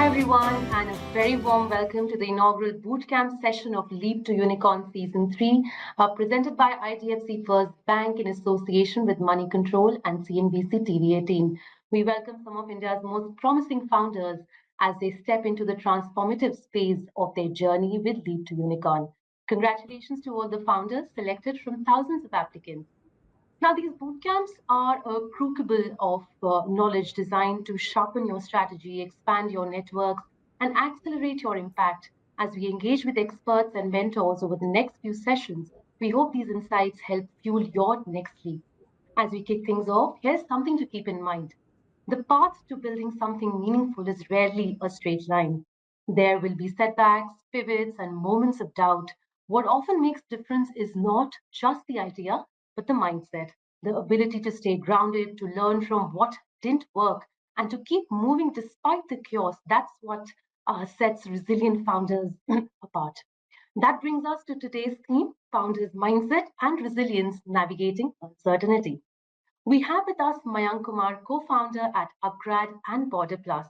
Hi, everyone, and a very warm welcome to the inaugural bootcamp session of Leap to Unicorn Season 3, presented by IDFC First Bank in association with Money Control and CNBC TV18. We welcome some of India's most promising founders as they step into the transformative space of their journey with Leap to Unicorn. Congratulations to all the founders selected from thousands of applicants. Now, these boot camps are a crucible of knowledge designed to sharpen your strategy, expand your networks, and accelerate your impact. As we engage with experts and mentors over the next few sessions, we hope these insights help fuel your next leap. As we kick things off, here's something to keep in mind. The path to building something meaningful is rarely a straight line. There will be setbacks, pivots, and moments of doubt. What often makes difference is not just the idea, but the mindset, the ability to stay grounded, to learn from what didn't work, and to keep moving despite the chaos. That's what sets resilient founders apart. That brings us to today's theme, founders' mindset and resilience navigating uncertainty. We have with us Mayank Kumar, co-founder at upGrad and BorderPlus.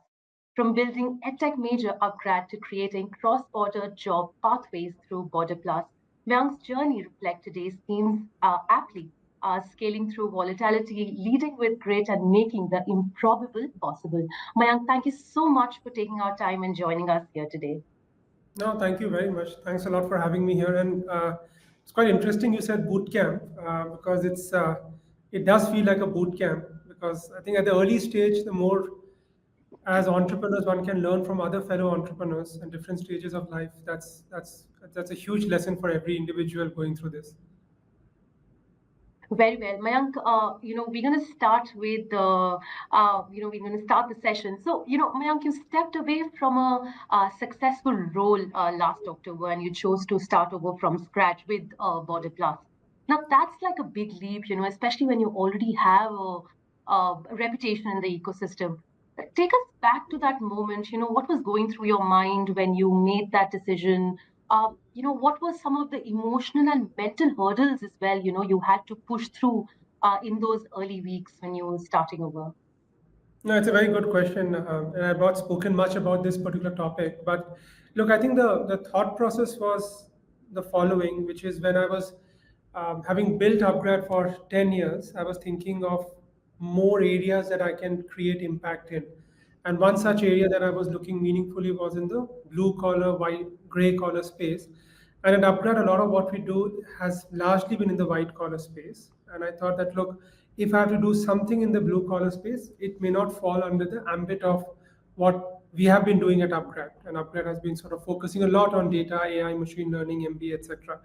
From building edtech major upGrad to creating cross-border job pathways through BorderPlus, Mayank's journey reflects today's themes aptly, scaling through volatility, leading with grit, and making the improbable possible. Mayank, thank you so much for taking our time and joining us here today. No, thank you very much. Thanks a lot for having me here. And it's quite interesting you said boot camp because it does feel like a boot camp because I think at the early stage, the more as entrepreneurs one can learn from other fellow entrepreneurs in different stages of life. That's a huge lesson for every individual going through this. Very well, Mayank. We're going to start with we're going to start the session. So, Mayank, you stepped away from a successful role last October, and you chose to start over from scratch with Border Plus. Now, that's like a big leap, especially when you already have a reputation in the ecosystem. Take us back to that moment. What was going through your mind when you made that decision? What were some of the emotional and mental hurdles as well, you had to push through in those early weeks when you were starting over? No, it's a very good question, and I've not spoken much about this particular topic. But look, I think the thought process was the following, which is when I was having built upGrad for 10 years, I was thinking of more areas that I can create impact in. And one such area that I was looking meaningfully was in the blue collar, white, gray collar space. And at upGrad, a lot of what we do has largely been in the white collar space. And I thought that, look, if I have to do something in the blue collar space, it may not fall under the ambit of what we have been doing at upGrad. And upGrad has been sort of focusing a lot on data, AI, machine learning, MBA, etc.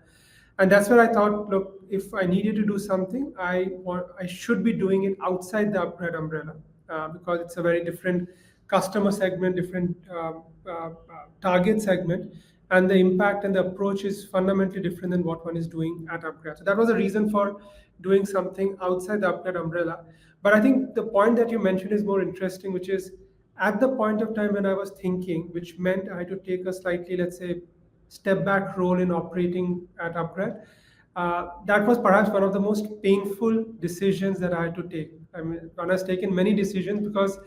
And that's where I thought, look, if I needed to do something, I should be doing it outside the upGrad umbrella because it's a very different customer segment, different target segment, and the impact and the approach is fundamentally different than what one is doing at upGrad. So that was a reason for doing something outside the upGrad umbrella. But I think the point that you mentioned is more interesting, which is at the point of time when I was thinking, which meant I had to take a slightly, let's say, step back role in operating at upGrad. That was perhaps one of the most painful decisions that I had to take. I mean, one has taken many decisions because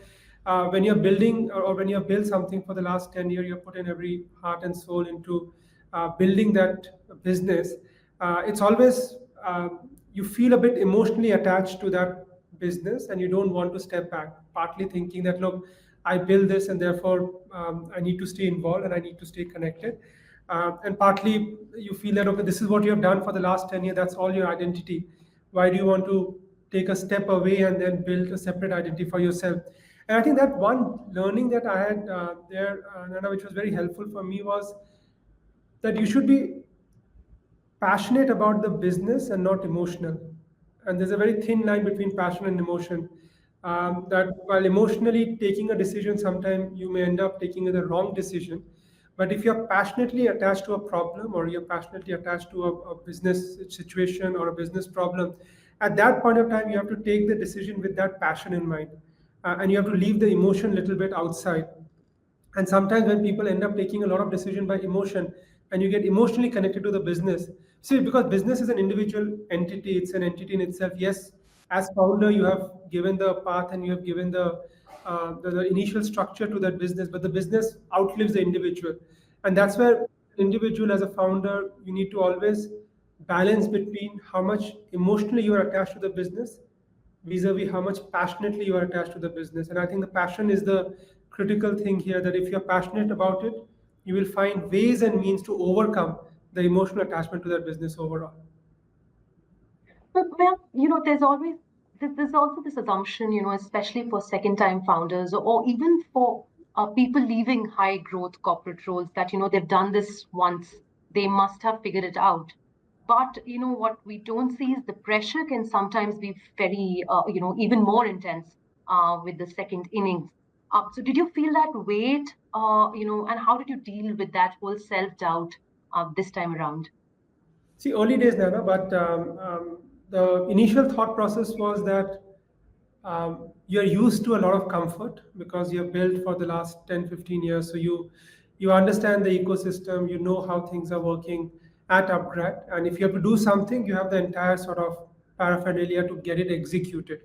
when you're building or when you have built something for the last 10 years, you've put in every heart and soul into building that business. It's always, you feel a bit emotionally attached to that business and you don't want to step back, partly thinking that, look, I build this and therefore I need to stay involved and I need to stay connected. And partly you feel that, okay, this is what you have done for the last 10 years, that's all your identity. Why do you want to take a step away and then build a separate identity for yourself? And I think that one learning that I had there, Nana, which was very helpful for me was that you should be passionate about the business and not emotional. And there's a very thin line between passion and emotion. That while emotionally taking a decision, sometimes you may end up taking the wrong decision. But if you're passionately attached to a problem or you're passionately attached to a business situation or a business problem, at that point of time, you have to take the decision with that passion in mind. And you have to leave the emotion a little bit outside. And sometimes when people end up taking a lot of decision by emotion and you get emotionally connected to the business, see, because business is an individual entity, it's an entity in itself. Yes, as founder, you have given the path and you have given the initial structure to that business, but the business outlives the individual. And that's where individual as a founder, you need to always balance between how much emotionally you are attached to the business vis-a-vis how much passionately you are attached to the business. And I think the passion is the critical thing here, that if you're passionate about it, you will find ways and means to overcome the emotional attachment to that business overall. But well, there's always there's also this assumption, especially for second-time founders or even for people leaving high-growth corporate roles that they've done this once, they must have figured it out. But what we don't see is the pressure can sometimes be very, even more intense with the second innings. So did you feel that weight, and how did you deal with that whole self-doubt this time around? See, early days, Nana, but the initial thought process was that you're used to a lot of comfort because you've built for the last 10, 15 years. So you understand the ecosystem, you know how things are working at upgrad. And if you have to do something, you have the entire sort of paraphernalia to get it executed.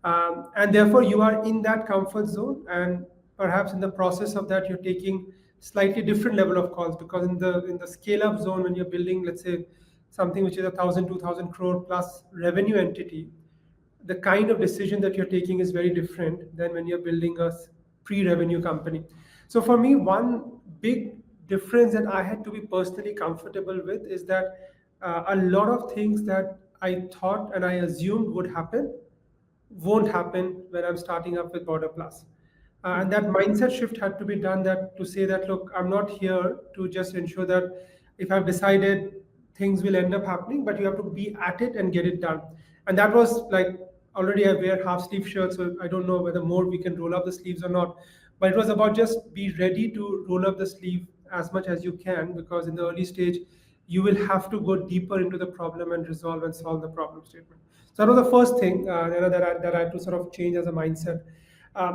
And therefore, you are in that comfort zone, and perhaps in the process of that, you're taking slightly different level of calls, because in the scale up zone, when you're building, let's say, something which is 1,000, 2,000 crore plus revenue entity, the kind of decision that you're taking is very different than when you're building a pre-revenue company. So for me, one big difference that I had to be personally comfortable with is that a lot of things that I thought and I assumed would happen won't happen when I'm starting up with BorderPlus. And that mindset shift had to be done, that to say that, look, I'm not here to just ensure that if I've decided, things will end up happening, but you have to be at it and get it done. And that was like, already I wear half sleeve shirts, so I don't know whether more we can roll up the sleeves or not. But it was about just be ready to roll up the sleeve as much as you can, because in the early stage, you will have to go deeper into the problem and resolve and solve the problem statement. So that was the first thing that I had to sort of change as a mindset.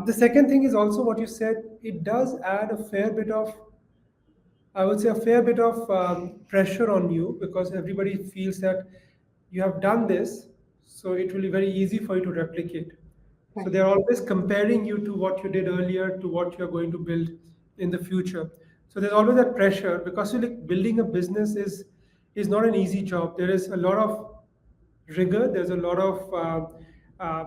The second thing is also what you said. It does add a fair bit of, I would say, a fair bit of pressure on you, because everybody feels that you have done this, so it will be very easy for you to replicate. So Right. they're always comparing you to what you did earlier to what you're going to build in the future. So there's always that pressure, because like building a business is not an easy job. There is a lot of rigor, there's a lot of uh,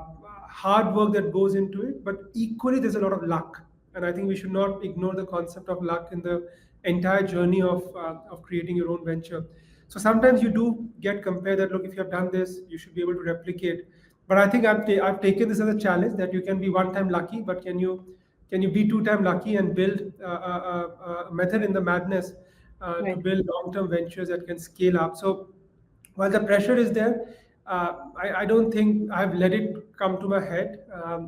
hard work that goes into it, but equally there's a lot of luck. And I think we should not ignore the concept of luck in the entire journey of creating your own venture. So sometimes you do get compared that, look, if you have done this, you should be able to replicate. But I think I've taken this as a challenge, that you can be one time lucky, but can you be two-time lucky and build a method in the madness to Right. build long-term ventures that can scale up. So while the pressure is there, I don't think I've let it come to my head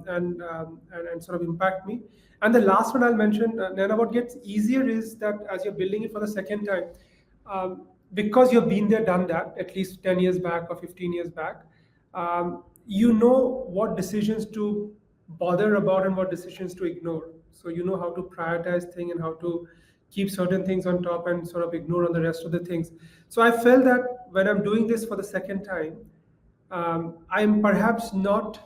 and sort of impact me. And the last one I'll mention, Nana, what gets easier is that as you're building it for the second time, because you've been there, done that, at least 10 years back or 15 years back, you know what decisions to bother about and what decisions to ignore. So you know how to prioritize things and how to keep certain things on top and sort of ignore on the rest of the things. So I felt that when I'm doing this for the second time, I'm perhaps not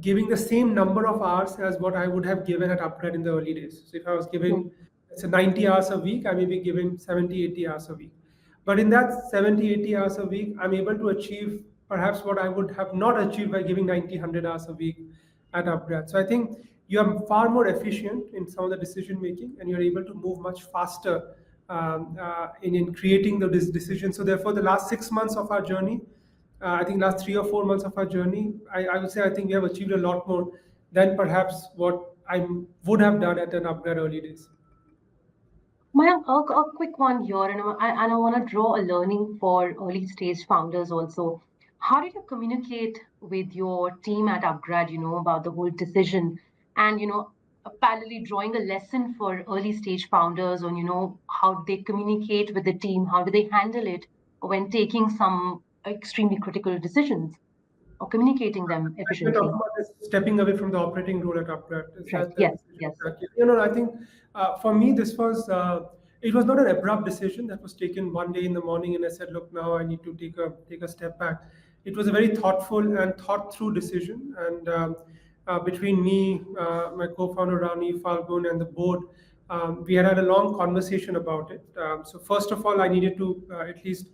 giving the same number of hours as what I would have given at upgrad in the early days. So if I was Right. giving, let's say, 90 hours a week, I may be giving 70, 80 hours a week. But in that 70, 80 hours a week, I'm able to achieve perhaps what I would have not achieved by giving 90, 100 hours a week at upgrad. So I think you are far more efficient in some of the decision making, and you're able to move much faster in creating the decisions. So therefore, the last 6 months of our journey, I think last 3 or 4 months of our journey, I would say I think we have achieved a lot more than perhaps what I would have done at an upgrade early days. Mayank, a quick one here, and I want to draw a learning for early stage founders also. How did you communicate with your team at upgrad, about the whole decision, and parallelly drawing a lesson for early stage founders on, how they communicate with the team, how do they handle it when taking some extremely critical decisions or communicating them We're talking efficiently? about this stepping away from the operating role at upgrade. Is Right. that the Yes. decision? Yes. That, I think for me, this was, it was not an abrupt decision that was taken one day in the morning, and I said, look, now I need to take a step back. it was a very thoughtful and thought through decision. And between me, my co-founder Rani Falgun, and the board, we had a long conversation about it. So first of all, I needed to at least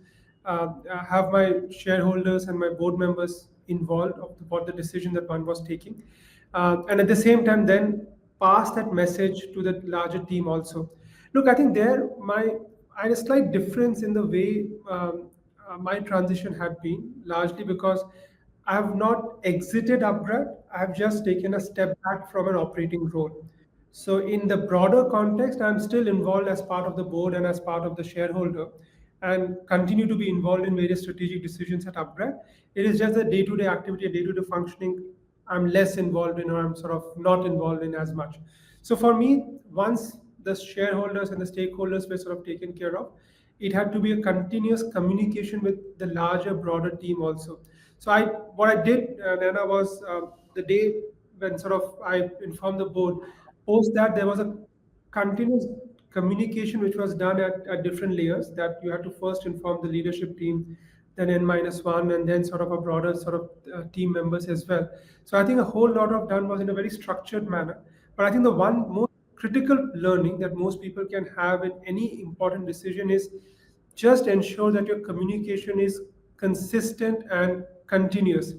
have my shareholders and my board members involved of what the decision that one was taking, and at the same time, then pass that message to the larger team also. Look, I think there my I had a slight difference in the way my transition had been, largely because I have not exited upgrad. I have just taken a step back from an operating role. So, in the broader context, I'm still involved as part of the board and as part of the shareholder, and continue to be involved in various strategic decisions at upgrad. It is just the day-to-day activity, day-to-day functioning, I'm less involved in, or I'm sort of not involved in as much. So for me, once the shareholders and the stakeholders were sort of taken care of, it had to be a continuous communication with the larger, broader team also. So what I did, Nana, was the day when sort of I informed the board. Post that, there was a continuous communication which was done at different layers, that you had to first inform the leadership team, then N-1, and then sort of a broader sort of team members as well. So I think a whole lot of done was in a very structured manner. But I think the one most critical learning that most people can have in any important decision is just ensure that your communication is consistent and continuous.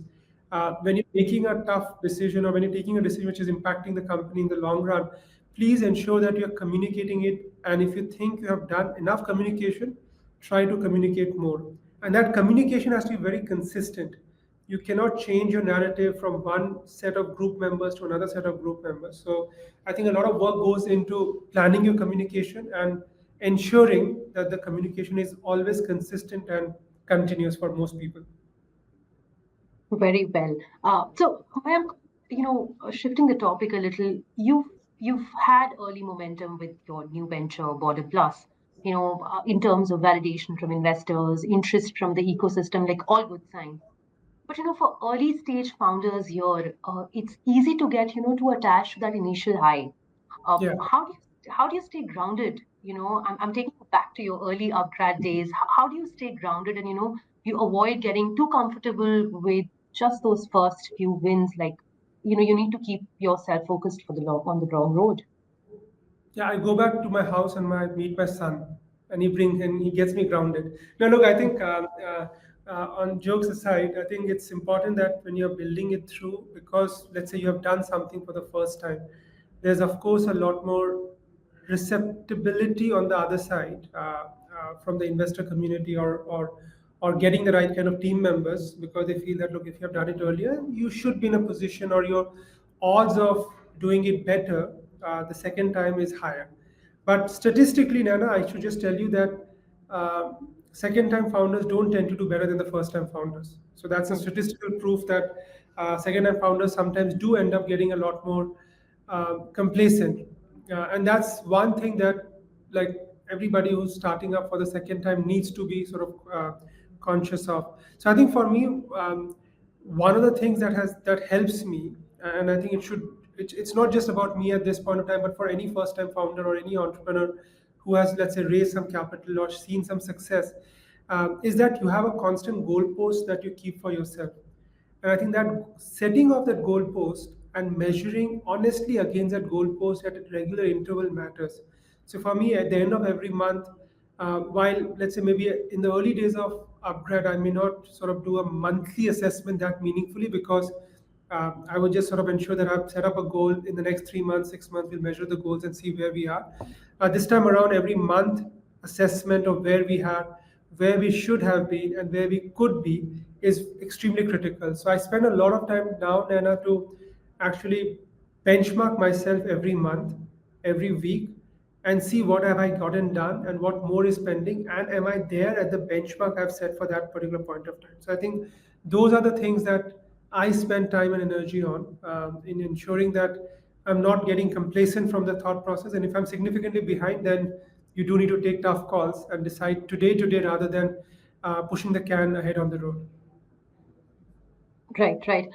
When you're making a tough decision, or when you're taking a decision which is impacting the company in the long run, please ensure that you're communicating it. And if you think you have done enough communication, try to communicate more. And that communication has to be very consistent. You cannot change your narrative from one set of group members to another set of group members. So I think a lot of work goes into planning your communication and ensuring that the communication is always consistent and continuous for most people. Very well. So, Mayank, shifting the topic a little, you've had early momentum with your new venture, Border Plus. In terms of validation from investors, interest from the ecosystem, like all good signs. But for early stage founders here, it's easy to get too attached to that initial high. Yeah. How do you stay grounded? I'm taking you back to your early upgrad days. How do you stay grounded, and you avoid getting too comfortable with just those first few wins? Like, you need to keep yourself focused for the on the long road. Yeah, I go back to my house and I meet my son, and he gets me grounded. Now, look, I think on jokes aside, I think it's important that when you're building it through, because let's say you have done something for the first time, there's of course a lot more receptibility on the other side, from the investor community, or getting the right kind of team members, because they feel that, look, if you have done it earlier, you should be in a position, or your odds of doing it better the second time is higher. But statistically, Nana, I should just tell you that second time founders don't tend to do better than the first time founders. So that's a statistical proof that second time founders sometimes do end up getting a lot more complacent. And that's one thing that, like, everybody who's starting up for the second time needs to be sort of conscious of. So I think for me, one of the things that helps me, and I think it's not just about me at this point of time, but for any first time founder or any entrepreneur who has, let's say, raised some capital or seen some success, is that you have a constant goalpost that you keep for yourself. And I think that setting of that goalpost and measuring honestly against that goalpost at a regular interval matters. So for me, at the end of every month, while let's say maybe in the early days of upgrad, I may not sort of do a monthly assessment that meaningfully, because I would just sort of ensure that I've set up a goal in the next 3 months, 6 months, we'll measure the goals and see where we are. This time around, every month assessment of where we are, where we should have been, and where we could be is extremely critical. So I spend a lot of time now, Nana, to actually benchmark myself every month, every week, and see what have I gotten done and what more is pending, and am I there at the benchmark I've set for that particular point of time. So I think those are the things that I spend time and energy on, in ensuring that I'm not getting complacent from the thought process. And if I'm significantly behind, then you do need to take tough calls and decide today, rather than pushing the can ahead on the road. Right, right.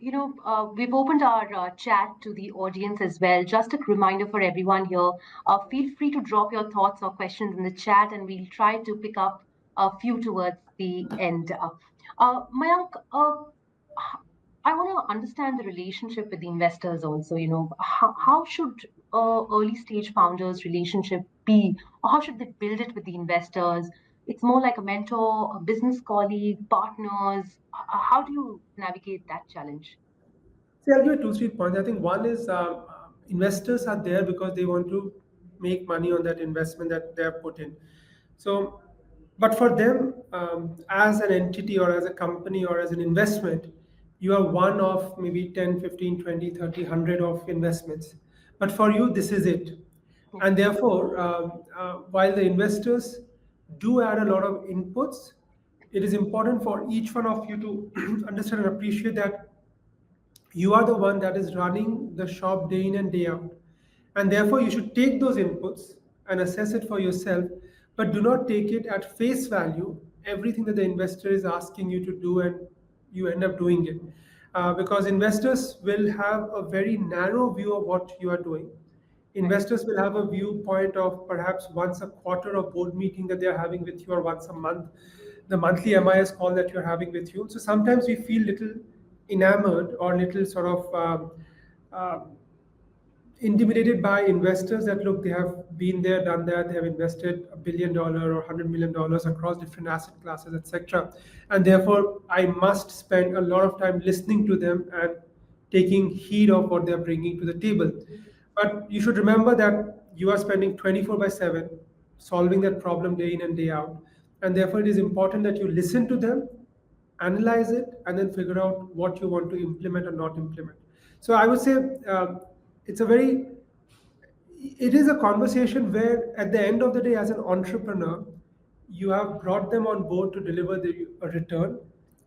We've opened our chat to the audience as well. Just a reminder for everyone here, feel free to drop your thoughts or questions in the chat, and we'll try to pick up a few towards the end. Mayank, h- I want to understand the relationship with the investors also. How should early stage founders' relationship be, or how should they build it with the investors? It's more like a mentor, a business colleague, partners. How do you navigate that challenge? See, I'll give you two, 3 points. I think one is investors are there because they want to make money on that investment that they have put in. So, but for them, as an entity or as a company or as an investment, you are one of maybe 10, 15, 20, 30, 100 of investments. But for you, this is it. Yeah, And therefore, while the investors do add a lot of inputs, it is important for each one of you to understand and appreciate that you are the one that is running the shop day in and day out. And therefore, you should take those inputs and assess it for yourself, but do not take it at face value, everything that the investor is asking you to do, and you end up doing it. Because investors will have a very narrow view of what you are doing. right. Investors will have a viewpoint of perhaps once a quarter of board meeting that they are having with you, or once a month, the monthly MIS call that you're having with you. So sometimes we feel little enamored or little sort of intimidated by investors that look, they have been there, done that, they have invested $1 billion or $100 million across different asset classes, etc. And therefore, I must spend a lot of time listening to them and taking heed of what they're bringing to the table. But you should remember that you are spending 24 by 7 solving that problem day in and day out. And therefore, it is important that you listen to them, analyze it, and then figure out what you want to implement or not implement. So I would say it's a very it is a conversation where at the end of the day, as an entrepreneur, you have brought them on board to deliver a return,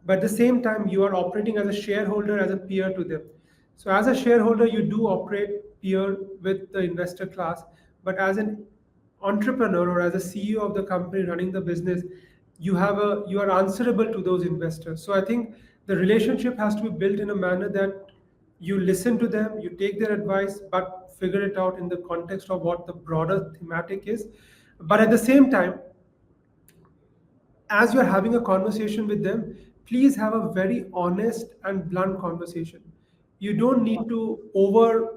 but at the same time you are operating as a shareholder, as a peer to them. So as a shareholder, you do operate peer with the investor class, but as an entrepreneur or as a CEO of the company running the business, you are answerable to those investors. So I think the relationship has to be built in a manner that you listen to them, you take their advice, but figure it out in the context of what the broader thematic is. But at the same time, as you're having a conversation with them, please have a very honest and blunt conversation. You don't need to over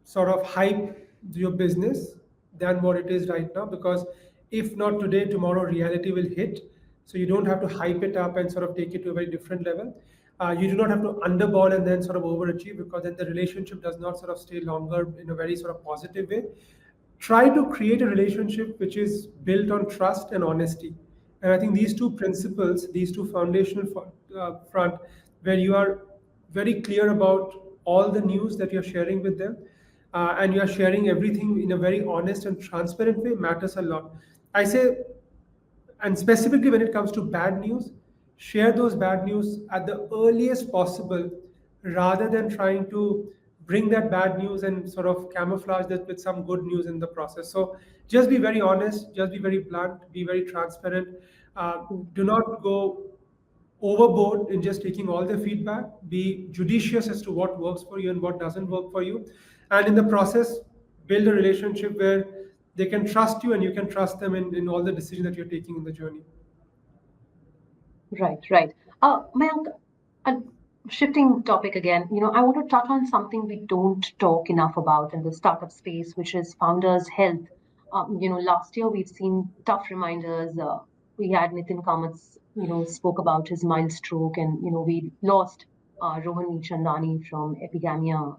sort of hype your business than what it is right now, because if not today, tomorrow reality will hit. So you don't have to hype it up and sort of take it to a very different level. You do not have to underball and then sort of overachieve, because then the relationship does not sort of stay longer in a very sort of positive way. Try to create a relationship which is built on trust and honesty. And I think these two principles, these two foundational front, where you are very clear about all the news that you're sharing with them, and you're sharing everything in a very honest and transparent way, matters a lot. I say, and specifically when it comes to bad news, share those bad news at the earliest possible, rather than trying to bring that bad news and sort of camouflage that with some good news in the process. So just be very honest, just be very blunt, be very transparent. Do not go overboard in just taking all the feedback. Be judicious as to what works for you and what doesn't work for you. And in the process, build a relationship where they can trust you and you can trust them in all the decisions that you're taking in the journey. Right, right. Mayank, uh, shifting topic again, I want to touch on something we don't talk enough about in the startup space, which is founders' health. Last year we've seen tough reminders. We had Nitin Kamat's, spoke about his mild stroke, and we lost Rohan Chandani from Epigamia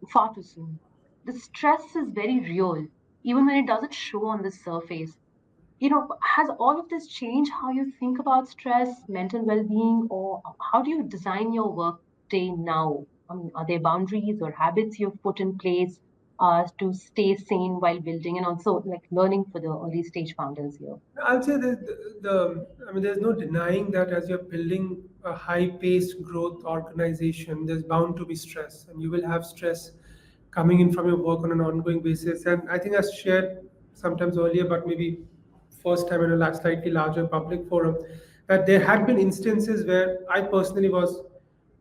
far too soon. The stress is very real, even when it doesn't show on the surface. Has all of this changed how you think about stress, mental well-being, or how do you design your work day now? I mean, are there boundaries or habits you've put in place to stay sane while building, and also like learning for the early stage founders here? I'll say that I mean, there's no denying that as you're building a high-paced growth organization, there's bound to be stress, and you will have stress coming in from your work on an ongoing basis. And I think I shared sometimes earlier, but maybe first time in a slightly larger public forum, that there had been instances where I personally was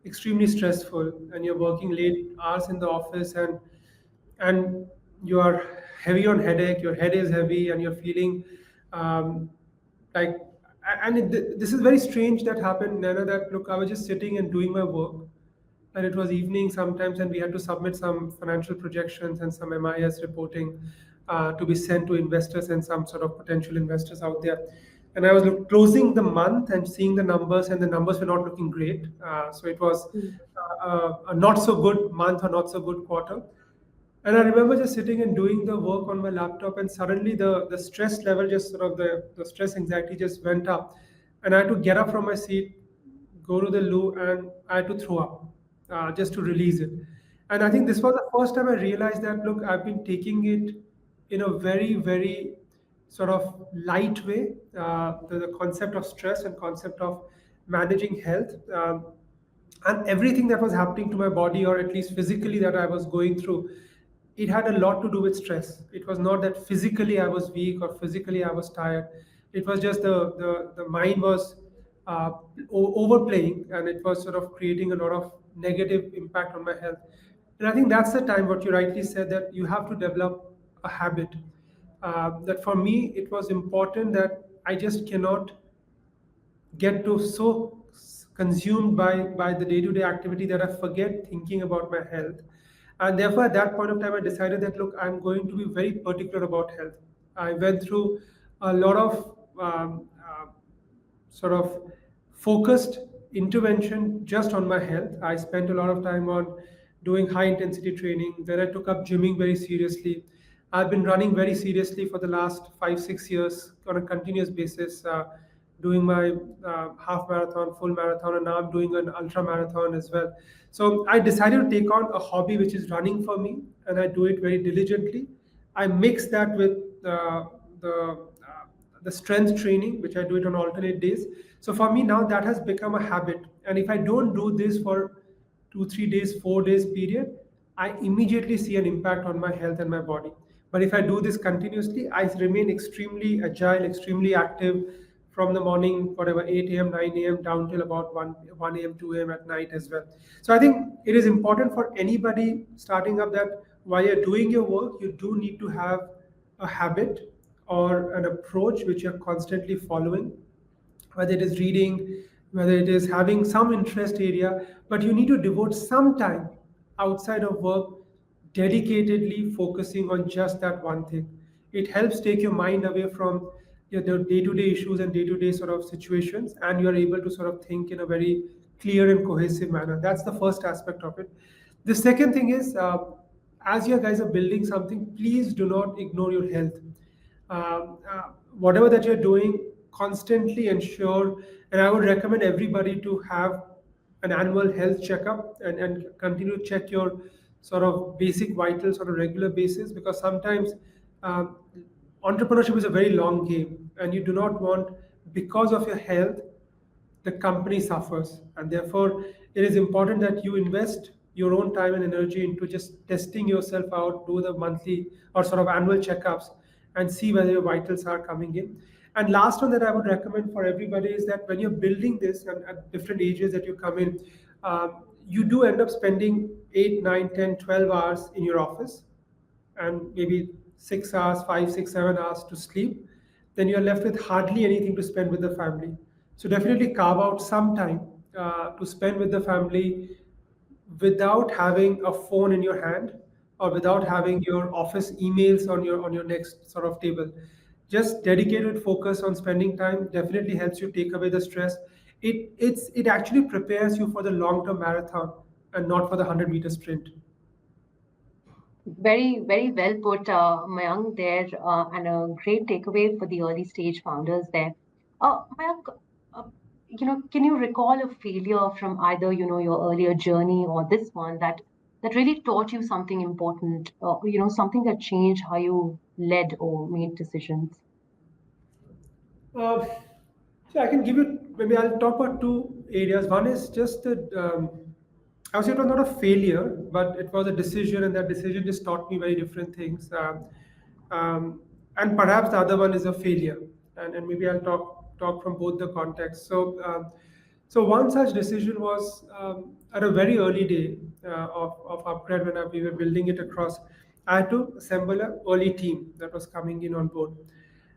extremely stressful, and you're working late hours in the office, and you are heavy on headache, your head is heavy, and you're feeling um, like this is very strange that happened, Nana, that look, I was just sitting and doing my work, and it was evening sometimes, and we had to submit some financial projections and some MIS reporting to be sent to investors and some sort of potential investors out there. And I was closing the month and seeing the numbers, and the numbers were not looking great. So it was a not so good month or not so good quarter. And I remember just sitting and doing the work on my laptop, and suddenly the stress level just sort of the stress anxiety just went up. And I had to get up from my seat, go to the loo, and I had to throw up just to release it. And I think this was the first time I realized that, look, I've been taking it in a very, very sort of light way. The concept of stress and concept of managing health. And everything that was happening to my body, or at least physically that I was going through, it had a lot to do with stress. It was not that physically I was weak or physically I was tired. It was just the mind was uh, overplaying, and it was sort of creating a lot of negative impact on my health. And I think that's the time what you rightly said, that you have to develop a habit. That for me, it was important that I just cannot get to so consumed by the day-to-day activity that I forget thinking about my health. And therefore, at that point of time, I decided that, look, I'm going to be very particular about health. I went through a lot of sort of focused intervention just on my health. I spent a lot of time on doing high intensity training. Then I took up gymming very seriously. I've been running very seriously for the last 5, 6 years on a continuous basis, doing my half marathon, full marathon, and now I'm doing an ultra marathon as well. So I decided to take on a hobby which is running for me, and I do it very diligently. I mix that with the strength training, which I do it on alternate days. So for me now, that has become a habit. And if I don't do this for 2, 3 days, 4 days period, I immediately see an impact on my health and my body. But if I do this continuously, I remain extremely agile, extremely active from the morning, whatever, 8 a.m., 9 a.m., down till about 1 a.m., 2 a.m. at night as well. So I think it is important for anybody starting up that while you're doing your work, you do need to have a habit or an approach which you're constantly following, whether it is reading, whether it is having some interest area, but you need to devote some time outside of work dedicatedly focusing on just that one thing. It helps take your mind away from the day-to-day issues and day-to-day sort of situations, and you are able to sort of think in a very clear and cohesive manner. That's the first aspect of it. The second thing is, as you guys are building something, please do not ignore your health. Whatever that you're doing, constantly ensure, and I would recommend everybody to have an annual health checkup, and continue to check your sort of basic vitals on a regular basis, because sometimes um, entrepreneurship is a very long game, and you do not want, because of your health, the company suffers. And therefore, it is important that you invest your own time and energy into just testing yourself out, do the monthly or sort of annual checkups, and see whether your vitals are coming in. And last one that I would recommend for everybody is that when you're building this, and at different ages that you come in, you do end up spending 8, 9, 10, 12 hours in your office, and maybe 6 hours, 5, 6, 7 hours to sleep, then you're left with hardly anything to spend with the family. So definitely carve out some time to spend with the family without having a phone in your hand, or without having your office emails on your next sort of table. Just dedicated focus on spending time definitely helps you take away the stress. It actually prepares you for the long term marathon and not for the 100-meter sprint. Very, very well put, Mayank, there, and a great takeaway for the early stage founders there. Mayank, uh, can you recall a failure from either, your earlier journey or this one that really taught you something important, something that changed how you led or made decisions? Uh, so I can give you, maybe I'll talk about two areas. One is just that I would say it was not a failure, but it was a decision, and that decision just taught me very different things. And perhaps the other one is a failure, and maybe I'll talk from both the contexts. So one such decision was at a very early day of upgrad, when we were building it across. I had to assemble an early team that was coming in on board,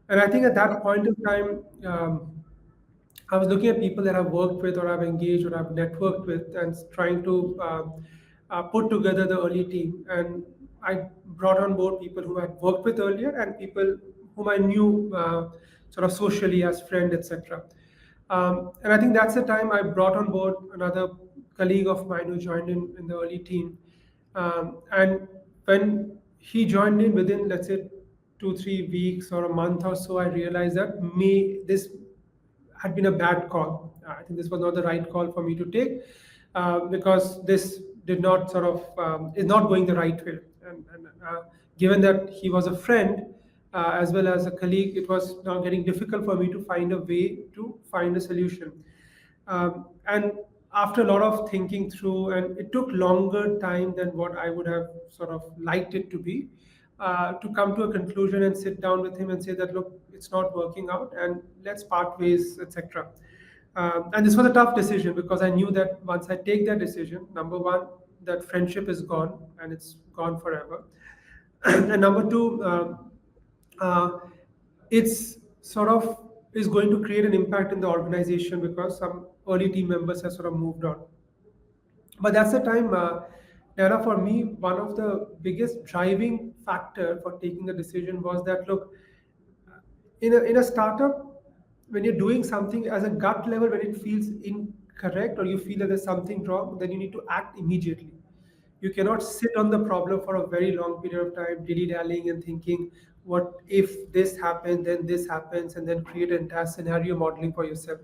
and I think at that point of time. I was looking at people that I've worked with or I've engaged or I've networked with and trying to put together the early team. And I brought on board people who I'd worked with earlier and people whom I knew sort of socially as friend, etc. And I think that's the time I brought on board another colleague of mine who joined in the early team. And when he joined in within, let's say, 2 3 weeks or a month or so, I realized that this had been a bad call. I think this was not the right call for me to take because this did not sort of is not going the right way. And given that he was a friend as well as a colleague, it was now getting difficult for me to find a way to find a solution. And after a lot of thinking through, and it took longer time than what I would have sort of liked it to be, to come to a conclusion and sit down with him and say that, look, it's not working out and let's part ways, etc. And this was a tough decision because I knew that once I take that decision, number one, that friendship is gone and it's gone forever. And number two, uh, it's sort of is going to create an impact in the organization because some early team members have sort of moved on. But that's the time, Nana, for me, one of the biggest driving factor for taking the decision was that, look, in a startup, when you're doing something as a gut level, when it feels incorrect or you feel that there's something wrong, then you need to act immediately. You cannot sit on the problem for a very long period of time, dilly-dallying and thinking, what if this happens, then this happens, and then create an entire scenario modeling for yourself.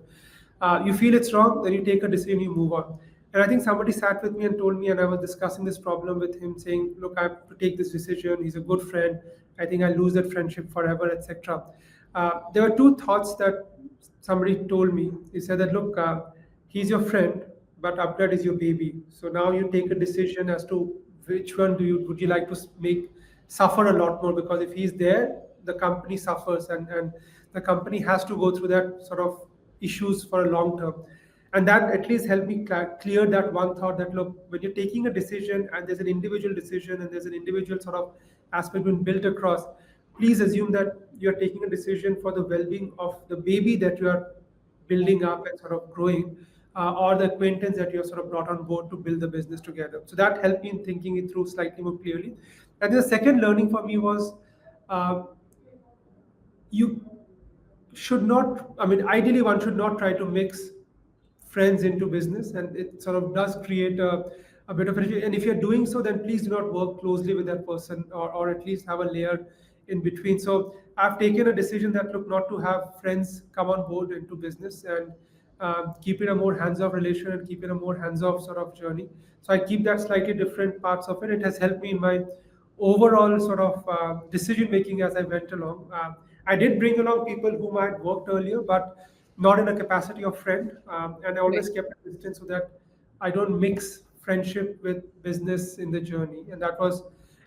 You feel it's wrong, then you take a decision, you move on. And I think somebody sat with me and told me, and I was discussing this problem with him, saying, look, I have to take this decision. He's a good friend. I think I lose that friendship forever, etc. There were two thoughts that somebody told me. He said that, look, he's your friend, but upgrad is your baby. So now you take a decision as to which one would you like to make suffer a lot more, because if he's there, the company suffers, and the company has to go through that sort of issues for a long term. And that at least helped me clear that one thought that, look, when you're taking a decision and there's an individual decision and there's an individual sort of aspect being built across, please assume that you're taking a decision for the well-being of the baby that you are building up and sort of growing, or the acquaintance that you're sort of brought on board to build the business together. So that helped me in thinking it through slightly more clearly. And the second learning for me was, uh, you should not, I mean, ideally, one should not try to mix friends into business, and it sort of does create a bit of an issue. And if you're doing so, then please do not work closely with that person, or at least have a layer in between. So I've taken a decision that, look, not to have friends come on board into business, and keep it a more hands-off relation and keep it a more hands-off sort of journey. So I keep that slightly different parts of it. It has helped me in my overall sort of decision making as I went along. I did bring along people whom I had worked earlier, but not in a capacity of friend. And I always Right. kept a distance so that I don't mix friendship with business in the journey. And that was,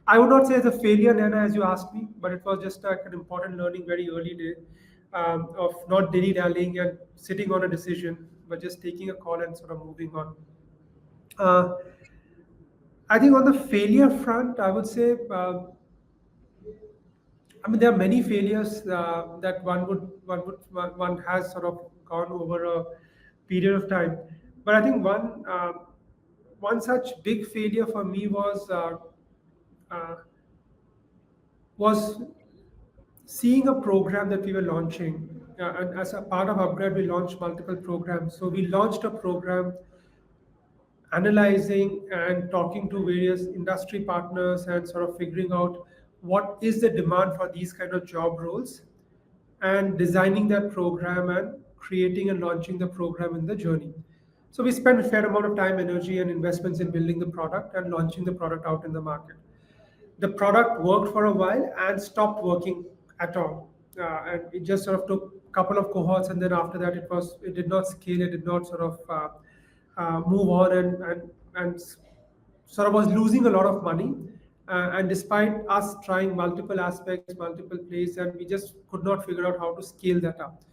I would not say as a failure, Nana, as you asked me, but it was just like an important learning very early day, of not dilly dallying and sitting on a decision, but just taking a call and sort of moving on. Uh, I think on the failure front, I would say, I mean, there are many failures that one has sort of gone over a period of time. But I think one such big failure for me uh, was seeing a program that we were launching. And as a part of upgrad, we launched multiple programs. So we launched a program analyzing and talking to various industry partners and sort of figuring out what is the demand for these kind of job roles, and designing that program and creating and launching the program in the journey. So we spent a fair amount of time, energy, and investments in building the product and launching the product out in the market. The product worked for a while and stopped working at all. And it just sort of took a couple of cohorts, and then after that, it did not scale, it did not sort of move on, and sort of was losing a lot of money. And despite us trying multiple aspects, multiple plays, and we just could not figure out how to scale that up.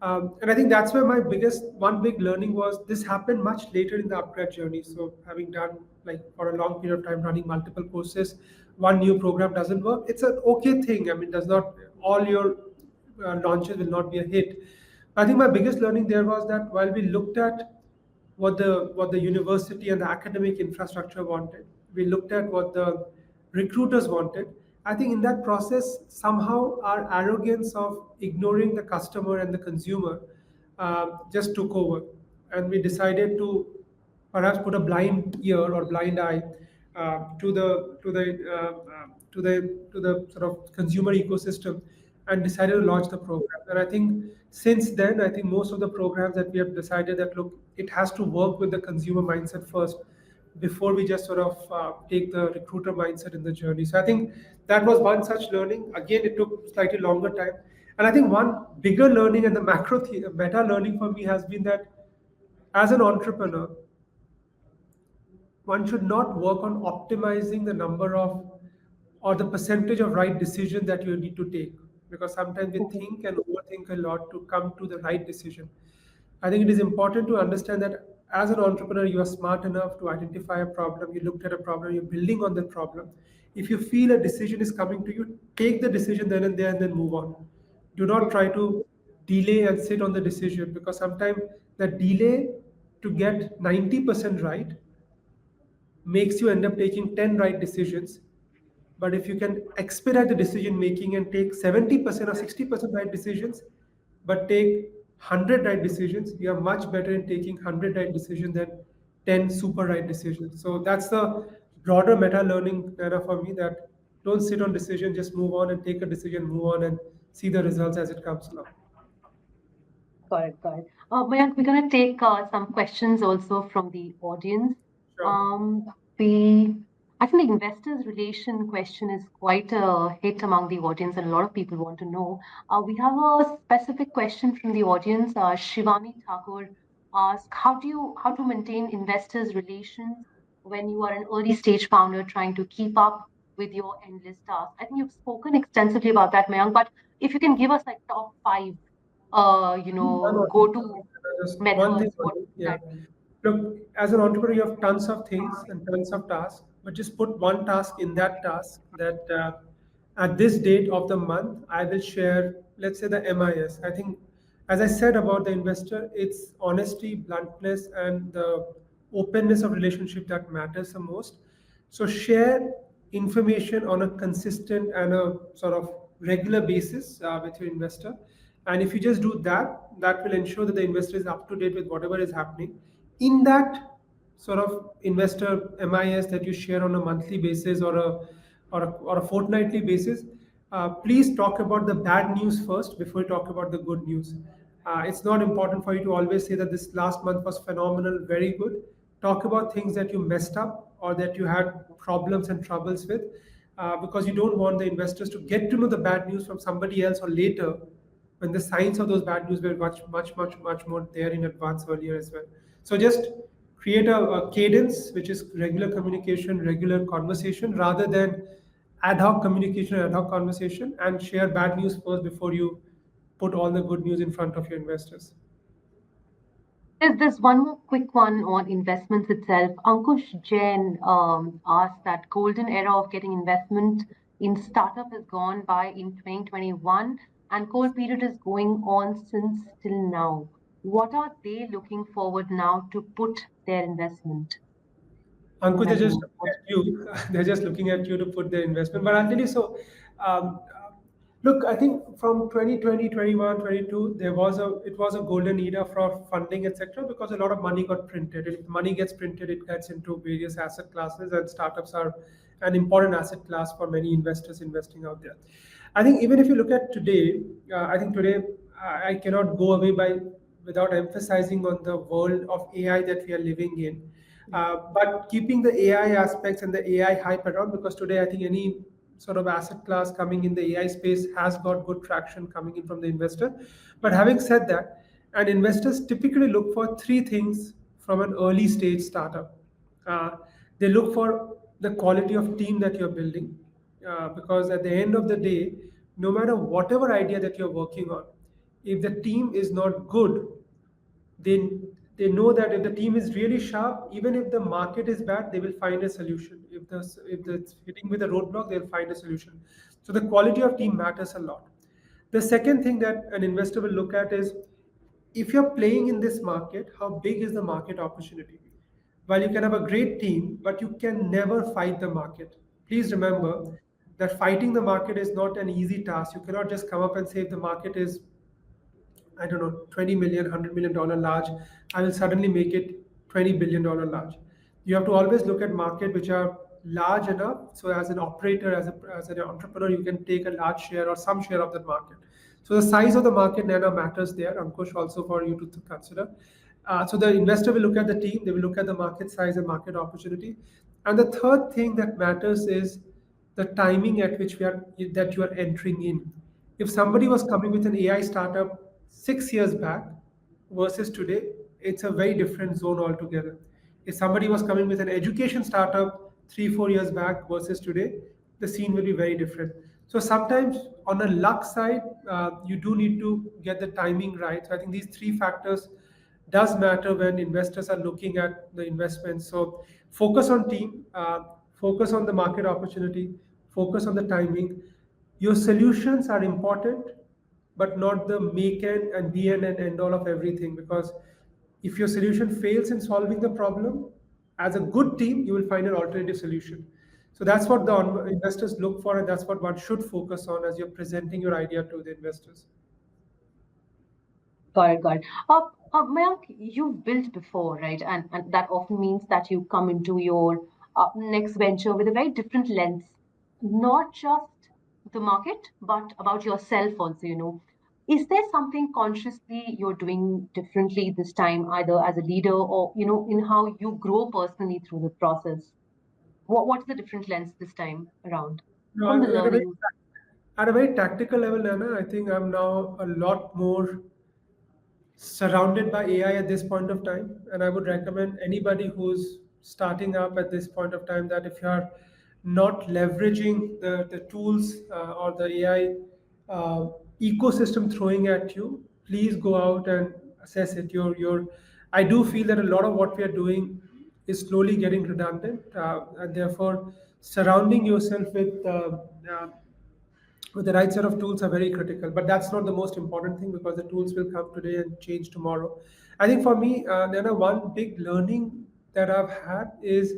And I think that's where my biggest one big learning was. This happened much later in the upgrad journey. So having done like for a long period of time running multiple courses, one new program doesn't work. It's an okay thing. I mean, does not all your launches will not be a hit. I think my biggest learning there was that while we looked at what the university and the academic infrastructure wanted, we looked at what the recruiters wanted. I think in that process, somehow our arrogance of ignoring the customer and the consumer just took over, and we decided to perhaps put a blind ear or blind eye to the sort of consumer ecosystem, and decided to launch the program. And I think since then, I think most of the programs that we have decided that look, it has to work with the consumer mindset first before we just sort of take the recruiter mindset in the journey. So I think that was one such learning. Again, it took slightly longer time. And I think one bigger learning and the meta learning for me has been that as an entrepreneur, one should not work on optimizing the number of or the percentage of right decision that you need to take, because sometimes we think and overthink a lot to come to the right decision. I think it is important to understand that as an entrepreneur you are smart enough to identify a problem, you looked at a problem, you're building on that problem. If you feel a decision is coming to you, take the decision then and there and then move on. Do not try to delay and sit on the decision, because sometimes the delay to get 90% right makes you end up taking 10 right decisions. But if you can expedite the decision making and take 70% or 60% right decisions, but take 100 right decisions, you are much better in taking 100 right decisions than 10 super right decisions. So that's the broader meta learning data for me, that don't sit on decision, just move on and take a decision, move on and see the results as it comes along. Got it, got it. Mayank, we're going to take some questions also from the audience. Sure. Um, we, I think the investors relation question is quite a hit among the audience, and a lot of people want to know. We have a specific question from the audience. Shivani Thakur asked, how to maintain investors relations when you are an early stage founder trying to keep up with your endless tasks? I think you've spoken extensively about that, Mayank, but if you can give us like top five One or two. go-to Just one thing methods, what only. would Yeah. that be? Look, as an entrepreneur, you have tons of things and tons of tasks, but just put one task in that task that at this date of the month, I will share, let's say, the MIS. I think, as I said about the investor, it's honesty, bluntness, and the openness of relationship that matters the most. So share information on a consistent and a sort of regular basis with your investor. And if you just do that, that will ensure that the investor is up to date with whatever is happening. In that sort of investor MIS that you share on a monthly basis or a fortnightly basis, please talk about the bad news first before you talk about the good news. It's not important for you to always say that this last month was phenomenal, very good. Talk about things that you messed up or that you had problems and troubles with, because you don't want the investors to get to know the bad news from somebody else or later, when the signs of those bad news were much more there in advance earlier as well. So just create a cadence which is regular communication, regular conversation, rather than ad hoc communication, ad hoc conversation, and share bad news first before you put all the good news in front of your investors. There's one more quick one on investments itself. Ankush Jain asked that golden era of getting investment in startup is gone by in 2021, and cold period is going on since till now. What are they looking forward now to put their investment Ankush, they're just money? looking at you. They're just looking at you to put their investment. But I'll tell you so. Look, I think from 2020, 21, 22, it was a golden era for funding, etc. Because a lot of money got printed. If money gets printed, it gets into various asset classes, and startups are an important asset class for many investors investing out there. I think even if you look at today, I think today I cannot go away by without emphasizing on the world of AI that we are living in. But keeping the AI aspects and the AI hype around, because today I think any sort of asset class coming in the AI space has got good traction coming in from the investor. But having said that, and investors typically look for three things from an early stage startup. They look for the quality of team that you're building, because at the end of the day, no matter whatever idea that you're working on, if the team is not good, they they know that if the team is really sharp, even if the market is bad, they will find a solution. If the hitting with a roadblock, they'll find a solution. So the quality of team matters a lot. The second thing that an investor will look at is if you're playing in this market, how big is the market opportunity? While you can have a great team, but you can never fight the market. Please remember that fighting the market is not an easy task. You cannot just come up and say if the market is, I don't know, 20 million, $100 million large, I will suddenly make it $20 billion large. You have to always look at market which are large enough. So as an operator, as an entrepreneur, you can take a large share or some share of that market. So the size of the market, Nana, matters there, Ankush, also for you to consider. So the investor will look at the team, they will look at the market size and market opportunity. And the third thing that matters is the timing at which that you are entering in. If somebody was coming with an AI startup 6 years back versus today, it's a very different zone altogether. If somebody was coming with an education startup 3, 4 years back versus today, the scene will be very different. So sometimes on a luck side, you do need to get the timing right. So I think these three factors does matter when investors are looking at the investments. So focus on team, focus on the market opportunity, focus on the timing. Your solutions are important, but not the make and be and end all of everything. Because if your solution fails in solving the problem, as a good team, you will find an alternative solution. So that's what the investors look for, and that's what one should focus on as you're presenting your idea to the investors. Got it, got it. Mayank, you've built before, right? And that often means that you come into your next venture with a very different lens, not just the market, but about yourself also. Is there something consciously you're doing differently this time, either as a leader or in how you grow personally through the process? What's the different lens this time around No, from the at a very learning? tactical level, Nana, I think I'm now a lot more surrounded by AI at this point of time. And I would recommend anybody who's starting up at this point of time that if you are not leveraging the tools or the AI ecosystem throwing at you, please go out and assess it. I do feel that a lot of what we are doing is slowly getting redundant, and therefore surrounding yourself uh, with the right set of tools are very critical. But that's not the most important thing because the tools will come today and change tomorrow. I think for me, Nana, one big learning that I've had is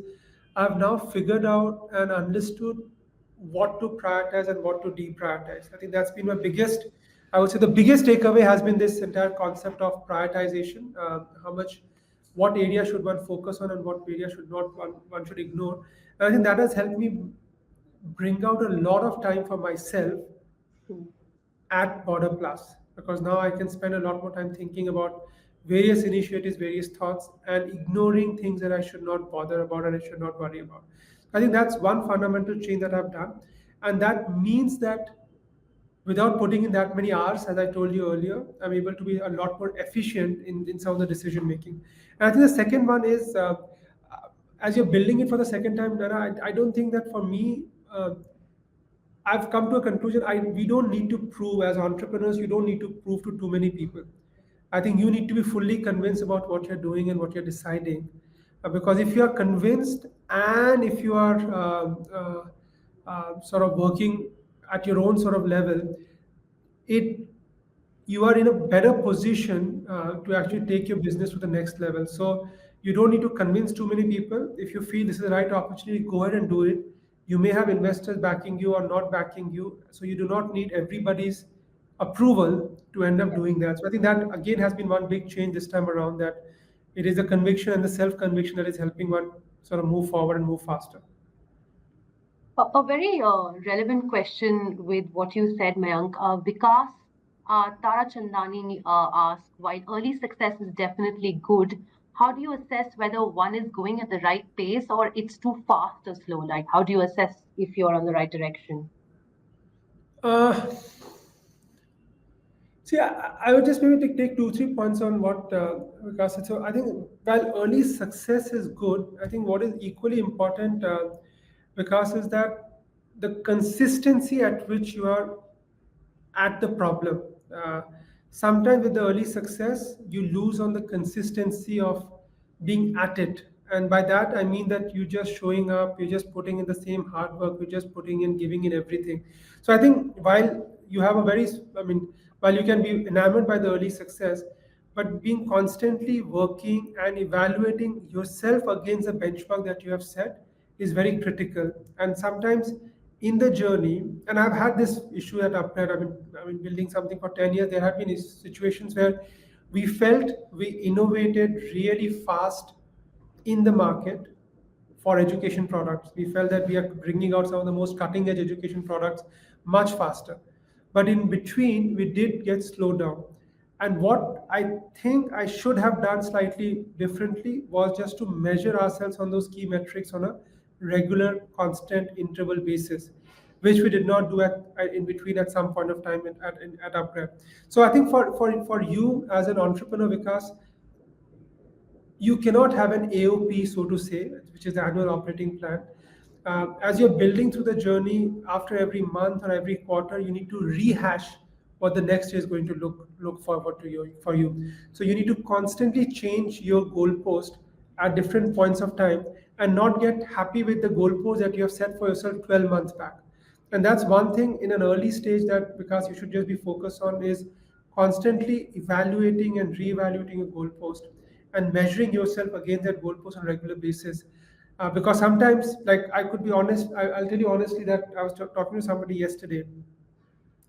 I've now figured out and understood what to prioritize and what to deprioritize. I think that's been my biggest, I would say the biggest takeaway has been this entire concept of prioritization. How much, what area should one focus on and what area should not one should ignore. And I think that has helped me bring out a lot of time for myself Hmm. at BorderPlus because now I can spend a lot more time thinking about various initiatives, various thoughts, and ignoring things that I should not bother about and I should not worry about. I think that's one fundamental change that I've done. And that means that without putting in that many hours, as I told you earlier, I'm able to be a lot more efficient in some of the decision making. And I think the second one is as you're building it for the second time, Dana, I don't think that for me, I've come to a conclusion. We don't need to prove as entrepreneurs. You don't need to prove to too many people. I think you need to be fully convinced about what you're doing and what you're deciding, because if you are convinced and if you are sort of working at your own sort of level, it you are in a better position to actually take your business to the next level. So you don't need to convince too many people. If you feel this is the right opportunity, go ahead and do it. You may have investors backing you or not backing you, so you do not need everybody's approval to end up doing that. So I think that again has been one big change this time around, that it is the conviction and the self conviction that is helping one sort of move forward and move faster. A very relevant question with what you said, Mayank. Vikas Tara Chandani asked, while early success is definitely good, how do you assess whether one is going at the right pace or it's too fast or slow? Like, how do you assess if you're on the right direction? Uh, See, I would just maybe take 2, 3 points on what Vikas said. So I think while early success is good, I think what is equally important, Vikas, is that the consistency at which you are at the problem. Uh, Sometimes with the early success, you lose on the consistency of being at it. And by that, I mean that you're just showing up, you're just putting in the same hard work, you're just putting in, giving in everything. So I think while you have a very, I mean, while you can be enamored by the early success, but being constantly working and evaluating yourself against the benchmark that you have set is very critical. And sometimes in the journey, and I've had this issue at upgrad, I mean building something for 10 years, there have been situations where we felt we innovated really fast in the market for education products. We felt that we are bringing out some of the most cutting edge education products much faster. But in between, we did get slowed down. And what I think I should have done slightly differently was just to measure ourselves on those key metrics on a regular, constant interval basis, which we did not do in between at some point of time at Upgrade. So I think for you as an entrepreneur, Vikas, you cannot have an AOP, so to say, which is the annual operating plan. As you're building through the journey, after every month or every quarter, you need to rehash what the next year is going to look forward to you for you. So you need to constantly change your goalpost at different points of time and not get happy with the goalpost that you have set for yourself 12 months back. And that's one thing in an early stage that because you should just be focused on is constantly evaluating and reevaluating a goalpost and measuring yourself against that goalpost on a regular basis. Because sometimes, like I could be honest, I'll tell you honestly that I was talking to somebody yesterday,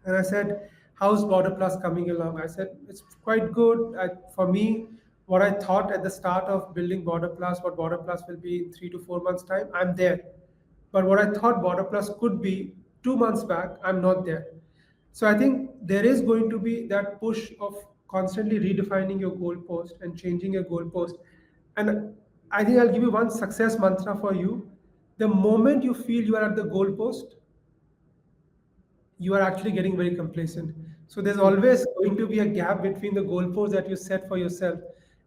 and I said, "How's Border Plus coming along?" I said, "It's quite good." For me, what I thought at the start of building Border Plus, what Border Plus will be in 3 to 4 months' time, I'm there. But what I thought Border Plus could be 2 months back, I'm not there. So I think there is going to be that push of constantly redefining your goalpost and changing your goalpost. And I think I'll give you one success mantra for you. The moment you feel you are at the goalpost, you are actually getting very complacent. So there's always going to be a gap between the goalposts that you set for yourself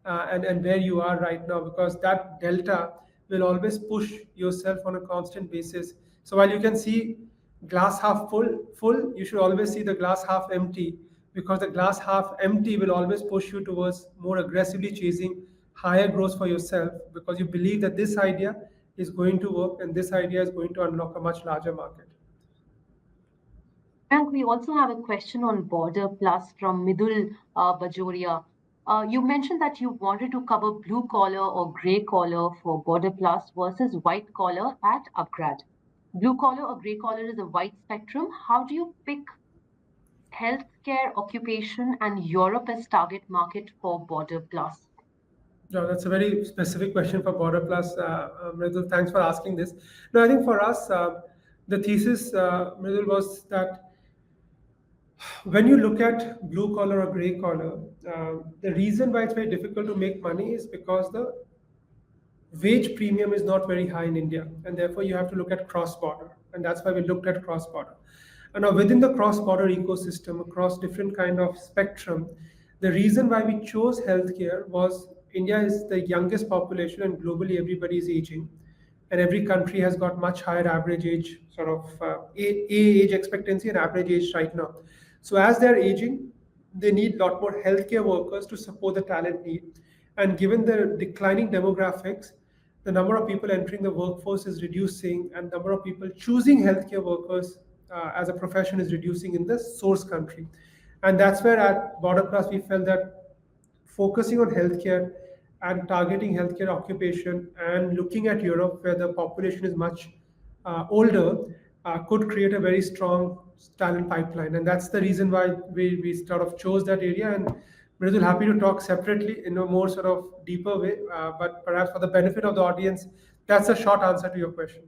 and where you are right now, because that delta will always push yourself on a constant basis. So while you can see glass half full, you should always see the glass half empty, because the glass half empty will always push you towards more aggressively chasing higher growth for yourself, because you believe that this idea is going to work and this idea is going to unlock a much larger market. And we also have a question on Border Plus from Midul Bajoria. You mentioned that you wanted to cover blue collar or gray collar for Border Plus versus white collar at upGrad. Blue collar or gray collar is a wide spectrum. How do you pick healthcare, occupation, and Europe as target market for Border Plus? No, that's a very specific question for Border Plus. Mridul, thanks for asking this. No, I think for us, the thesis, Mridul, was that when you look at blue collar or gray collar, the reason why it's very difficult to make money is because the wage premium is not very high in India, and therefore you have to look at cross border, and that's why we looked at cross border. And now within the cross border ecosystem, across different kind of spectrum, the reason why we chose healthcare was India is the youngest population, and globally everybody is aging, and every country has got much higher average age, sort of age expectancy and average age right now. So as they're aging, they need a lot more healthcare workers to support the talent need. And given the declining demographics, the number of people entering the workforce is reducing, and number of people choosing healthcare workers as a profession is reducing in the source country. And that's where at Border Plus we felt that focusing on healthcare and targeting healthcare occupation and looking at Europe, where the population is much older, could create a very strong talent pipeline. And that's the reason why we sort of chose that area. And Mridul, happy to talk separately in a more sort of deeper way, but perhaps for the benefit of the audience, that's a short answer to your question.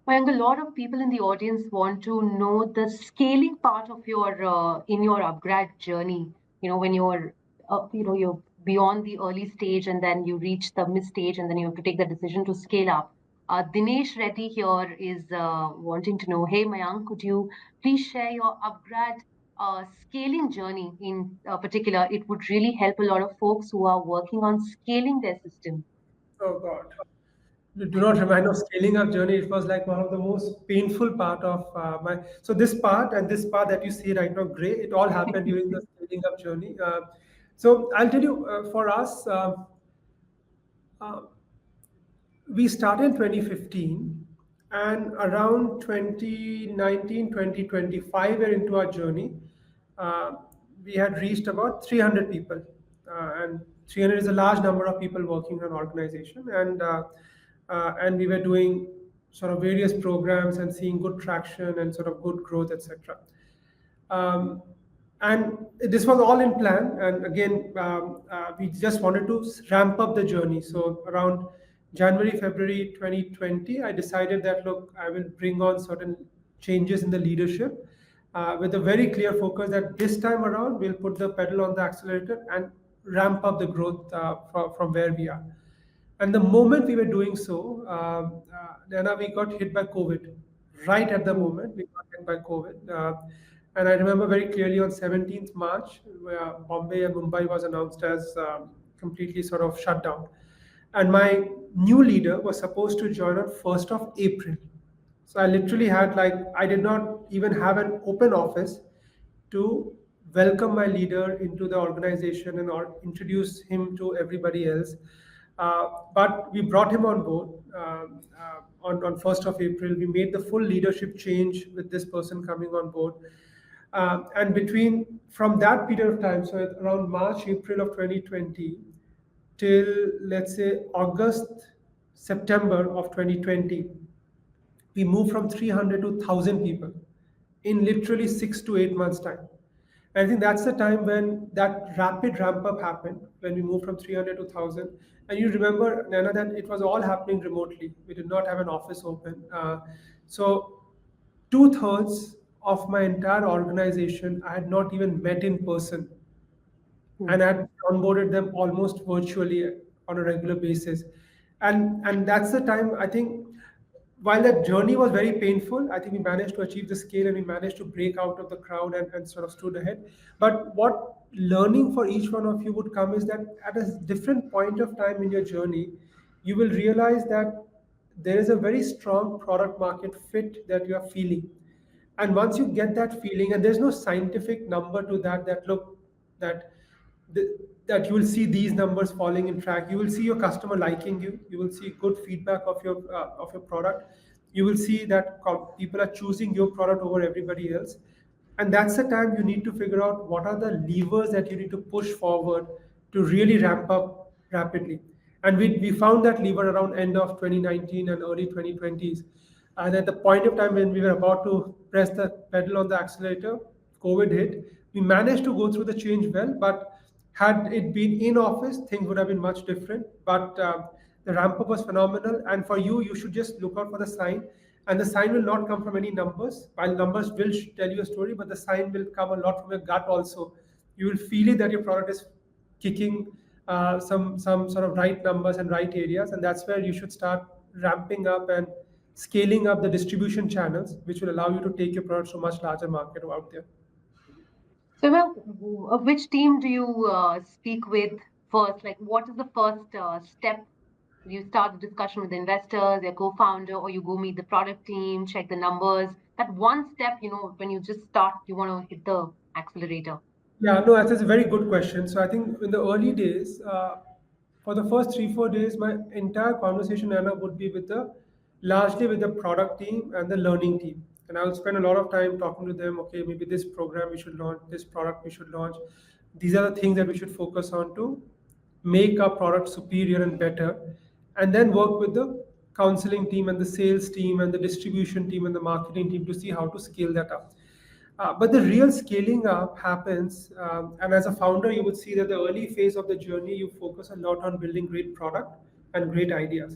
Mayank, a lot of people in the audience want to know the scaling part of your in your upgrad journey. When you're beyond the early stage and then you reach the mid stage and then you have to take the decision to scale up. Dinesh Reddy here is wanting to know, hey Mayank, could you please share your upgrad scaling journey in particular? It would really help a lot of folks who are working on scaling their system. Oh God. Do not remind of scaling up journey. It was like one of the most painful part of my. So this part and this part that you see right now, gray, it all happened during the scaling up journey. So I'll tell you, for us, uh, we started in 2015, and around 2019, 2025, we're into our journey. Uh, we had reached about 300 people. And 300 is a large number of people working in an organization. And we were doing sort of various programs and seeing good traction and sort of good growth, etc. Um, and this was all in plan. And again, we just wanted to ramp up the journey. So around January, February 2020, I decided that look, I will bring on certain changes in the leadership with a very clear focus that this time around we'll put the pedal on the accelerator and ramp up the growth from where we are. And the moment we were doing so, then we got hit by COVID. Right at the Hmm. moment, we got hit by COVID. And I remember very clearly on 17th March, where Bombay and Mumbai was announced as completely sort of shut down. And my new leader was supposed to join on 1st of April. So I literally had like, I did not even have an open office to welcome my leader into the organization and or introduce him to everybody else. But we brought him on board on 1st of April. We made the full leadership change with this person coming on board. And between from that period of time, so around March, April of 2020, till let's say August, September of 2020, we moved from 300 to 1,000 people in literally 6 to 8 months' time. And I think that's the time when that rapid ramp up happened, when we moved from 300 to 1,000. And you remember, Nana, that it was all happening remotely. We did not have an office open. So two-thirds of my entire organization I had not even met in person, Hmm. and had onboarded them almost virtually on a regular basis. And that's the time I think, while that journey was very painful, I think we managed to achieve the scale and we managed to break out of the crowd and sort of stood ahead. But what learning for each one of you would come is that at a different point of time in your journey, you will realize that there is a very strong product market fit that you are feeling. And once you get that feeling, and there's no scientific number to that, that look, that that you will see these numbers falling in track. You will see your customer liking you. You will see good feedback of your product. You will see that people are choosing your product over everybody else. And that's the time you need to figure out what are the levers that you need to push forward to really ramp up rapidly. And we found that lever around end of 2019 and early 2020s. And at the point of time when we were about to press the pedal on the accelerator, COVID hit. We managed to go through the change well, but had it been in office, things would have been much different. But the ramp up was phenomenal. And for you, you should just look out for the sign. And the sign will not come from any numbers. While numbers will tell you a story, but the sign will come a lot from your gut also. You will feel it that your product is kicking some sort of right numbers and right areas, and that's where you should start ramping up and scaling up the distribution channels, which will allow you to take your products to a much larger market out there. So, well, which team do you speak with first? Like, what is the first step? You start the discussion with the investors, their co-founder, or you go meet the product team, check the numbers. That one step, when you just start, you want to hit the accelerator. Yeah, no, that's a very good question. So I think in the early days, for the first 3 4 days, my entire conversation, Anna, would be with the largely with the product team and the learning team, and I will spend a lot of time talking to them. Okay, maybe this program we should launch, this product we should launch. These are the things that we should focus on to make our product superior and better, and then work with the counseling team and the sales team and the distribution team and the marketing team to see how to scale that up. But the real scaling up happens, and as a founder, you would see that the early phase of the journey, you focus a lot on building great product and great ideas.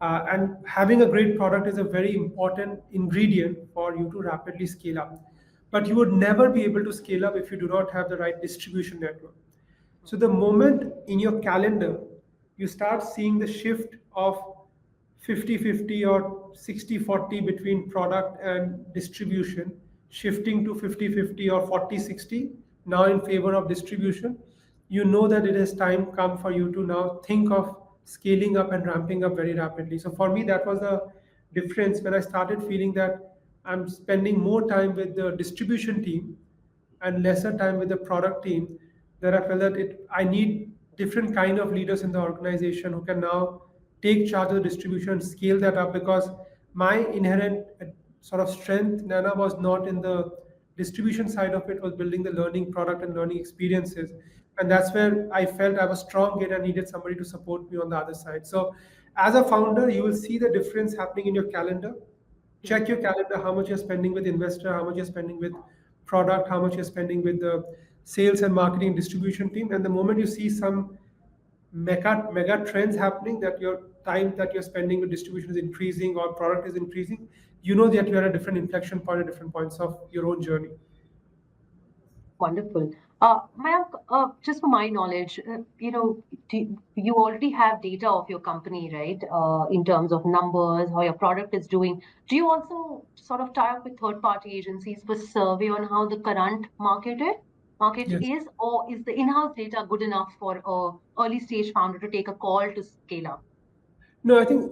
And having a great product is a very important ingredient for you to rapidly scale up. But you would never be able to scale up if you do not have the right distribution network. So the moment in your calendar you start seeing the shift of 50-50 or 60-40 between product and distribution, shifting to 50-50 or 40-60 now in favor of distribution, you know that it is time come for you to now think of scaling up and ramping up very rapidly. So for me, that was the difference when I started feeling that I'm spending more time with the distribution team and lesser time with the product team, that I felt that I need different kind of leaders in the organization who can now take charge of the distribution and scale that up, because my inherent sort of strength, Nana, was not in the distribution side of it was building the learning product and learning experiences. And that's where I felt I was strong and I needed somebody to support me on the other side. So as a founder, you will see the difference happening in your calendar. Check your calendar, how much you're spending with investor, how much you're spending with product, how much you're spending with the sales and marketing distribution team. And the moment you see some mega trends happening, that your time that you're spending with distribution is increasing or product is increasing, you know that you're at a different inflection point at different points of your own journey. Wonderful. Mayank, just for my knowledge, you already have data of your company, right? In terms of numbers, how your product is doing. Do you also sort of tie up with third-party agencies for survey on how the current market Yes. is, or is the in-house data good enough for a early stage founder to take a call to scale up? No, I think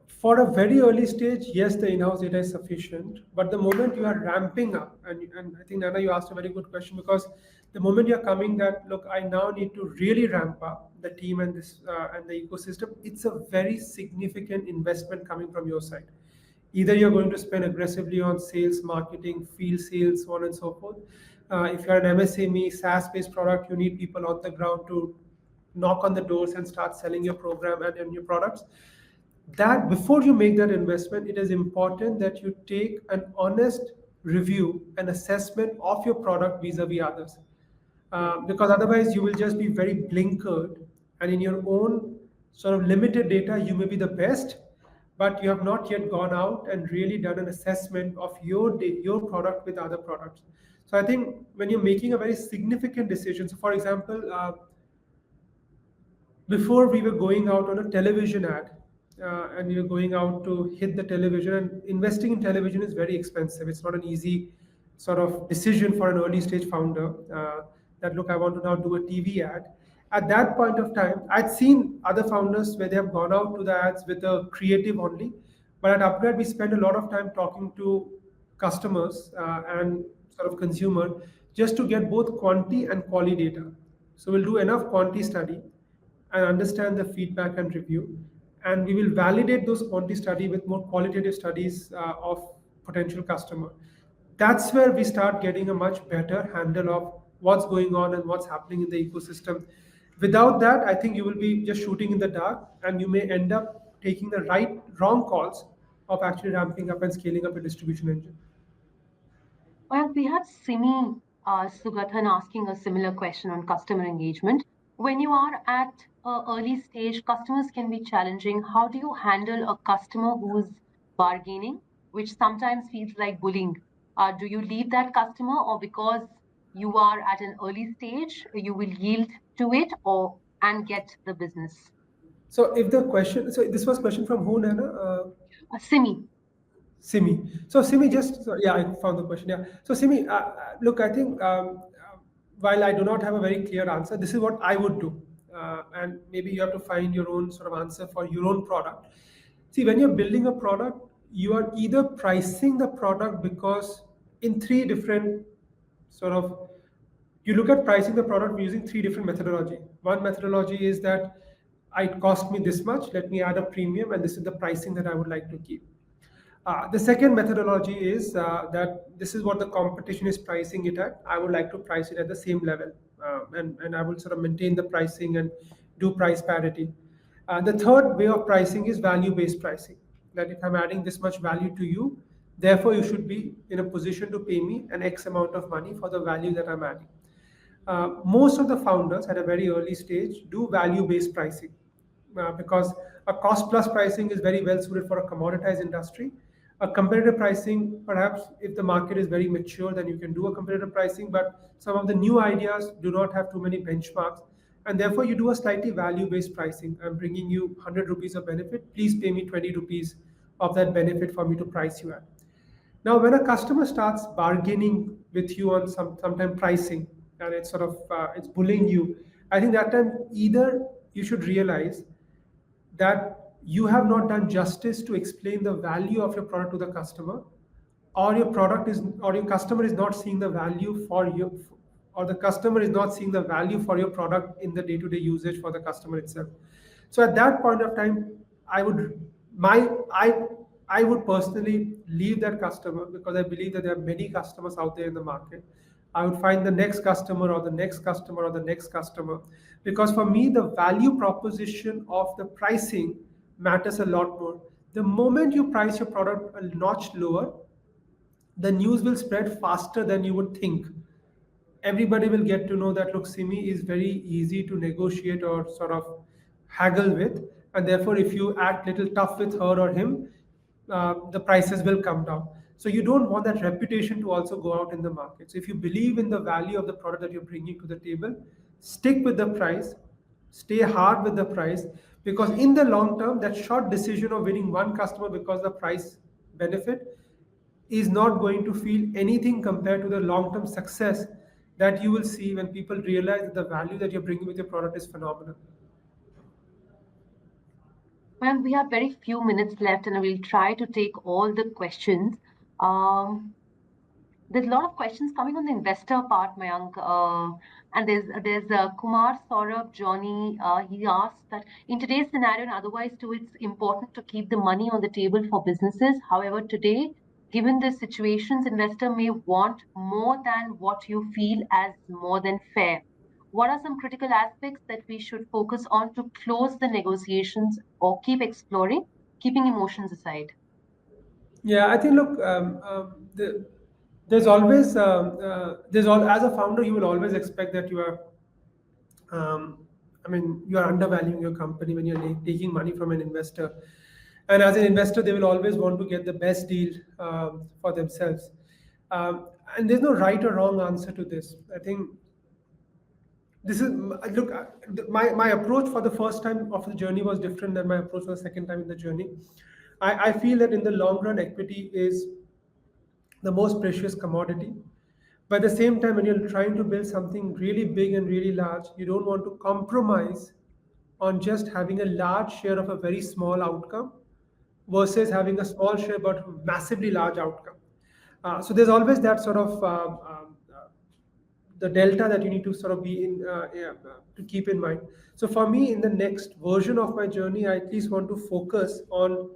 for a very early stage, yes, the in-house data is sufficient. But the moment you are ramping up, and I think Nana, you asked a very good question, because the moment you're coming that look, I now need to really ramp up the team and this and the ecosystem, it's a very significant investment coming from your side. Either you're going to spend aggressively on sales, marketing, field sales, so on and so forth. If you're an MSME, SaaS-based product, you need people on the ground to knock on the doors and start selling your program and your products. That before you make that investment, it is important that you take an honest review and assessment of your product vis-a-vis others. Because otherwise you will just be very blinkered, and in your own sort of limited data you may be the best, but you have not yet gone out and really done an assessment of your product with other products. So I think when you're making a very significant decision, so for example, before we were going out on a television ad, and you're going out to hit the television, and investing in television is very expensive. It's not an easy sort of decision for an early stage founder, that look, I want to now do a TV ad. At that point of time, I'd seen other founders where they have gone out to the ads with a creative only, but at upgrad we spend a lot of time talking to customers, and sort of consumer, just to get both quantity and quality data. So we'll do enough quantity study and understand the feedback and review. And we will validate those quantity study with more qualitative studies of potential customer. That's where we start getting a much better handle of what's going on and what's happening in the ecosystem. Without that, I think you will be just shooting in the dark, and you may end up taking the wrong calls of actually ramping up and scaling up a distribution engine. Well, we had Simi Sugathan asking a similar question on customer engagement. When you are at early stage, customers can be challenging. How do you handle a customer who's bargaining, which sometimes feels like bullying? Do you leave that customer, or because you are at an early stage, you will yield to it, or and get the business? So if the question, so this was question from who, Nana? Simi. Simi. So Simi, Yes. just so, yeah, I found the question. Yeah. So Simi, look, I think while I do not have a very clear answer, this is what I would do, and maybe you have to find your own sort of answer for your own product. See, when you're building a product, you are either pricing the product because in three different sort of you look at pricing the product using three different methodology. One methodology is that it cost me this much, let me add a premium, and this is the pricing that I would like to keep. The second methodology is that this is what the competition is pricing it at. I would like to price it at the same level, and I will sort of maintain the pricing and do price parity. The third way of pricing is value-based pricing. That if I'm adding this much value to you, therefore you should be in a position to pay me an X amount of money for the value that I'm adding. Most of the founders at a very early stage do value-based pricing, because a cost plus pricing is very well suited for a commoditized industry. A competitive pricing, perhaps if the market is very mature, then you can do a competitive pricing, but some of the new ideas do not have too many benchmarks, and therefore you do a slightly value-based pricing. I'm bringing you 100 rupees of benefit, please pay me 20 rupees of that benefit for me to price you at. Now, when a customer starts bargaining with you on sometime pricing, and it's sort of it's bullying you, I think that time either you should realize that you have not done justice to explain the value of your product to the customer, or your product is, or your customer is not seeing the value for you, or the customer is not seeing the value for your product in the day-to-day usage for the customer itself. So at that point of time, I would my I would personally leave that customer because I believe that there are many customers out there in the market. I would find the next customer or the next customer or the next customer. Because for me, the value proposition of the pricing matters a lot more. The moment you price your product a notch lower, the news will spread faster than you would think. Everybody will get to know that look, Simi is very easy to negotiate or sort of haggle with, and therefore if you act little tough with her or him, the prices will come down. So you don't want that reputation to also go out in the market. So if you believe in the value of the product that you're bringing to the table, stick with the price, stay hard with the price, because in the long term that short decision of winning one customer because the price benefit is not going to feel anything compared to the long term success that you will see when people realize that the value that you're bringing with your product is phenomenal. Well, we have very few minutes left, and I will try to take all the questions. Um, there's a lot of questions coming on the investor part, Mayank. And there's Kumar, Saurabh, Johnny. He asked that in today's scenario and otherwise too, it's important to keep the money on the table for businesses. However, today, given the situations, investor may want more than what you feel as more than fair. What are some critical aspects that we should focus on to close the negotiations or keep exploring, keeping emotions aside? Yeah, I think look, there's always there's all as a founder you will always expect that you are I mean, you are undervaluing your company when you're taking money from an investor. And as an investor, they will always want to get the best deal for themselves. And there's no right or wrong answer to this. I think this is look my approach for the first time of the journey was different than my approach for the second time in the journey. I feel that in the long run, equity is the most precious commodity. But at the same time, when you're trying to build something really big and really large, you don't want to compromise on just having a large share of a very small outcome versus having a small share but massively large outcome. So there's always that sort of the delta that you need to sort of be in to keep in mind. So for me, in the next version of my journey, I at least want to focus on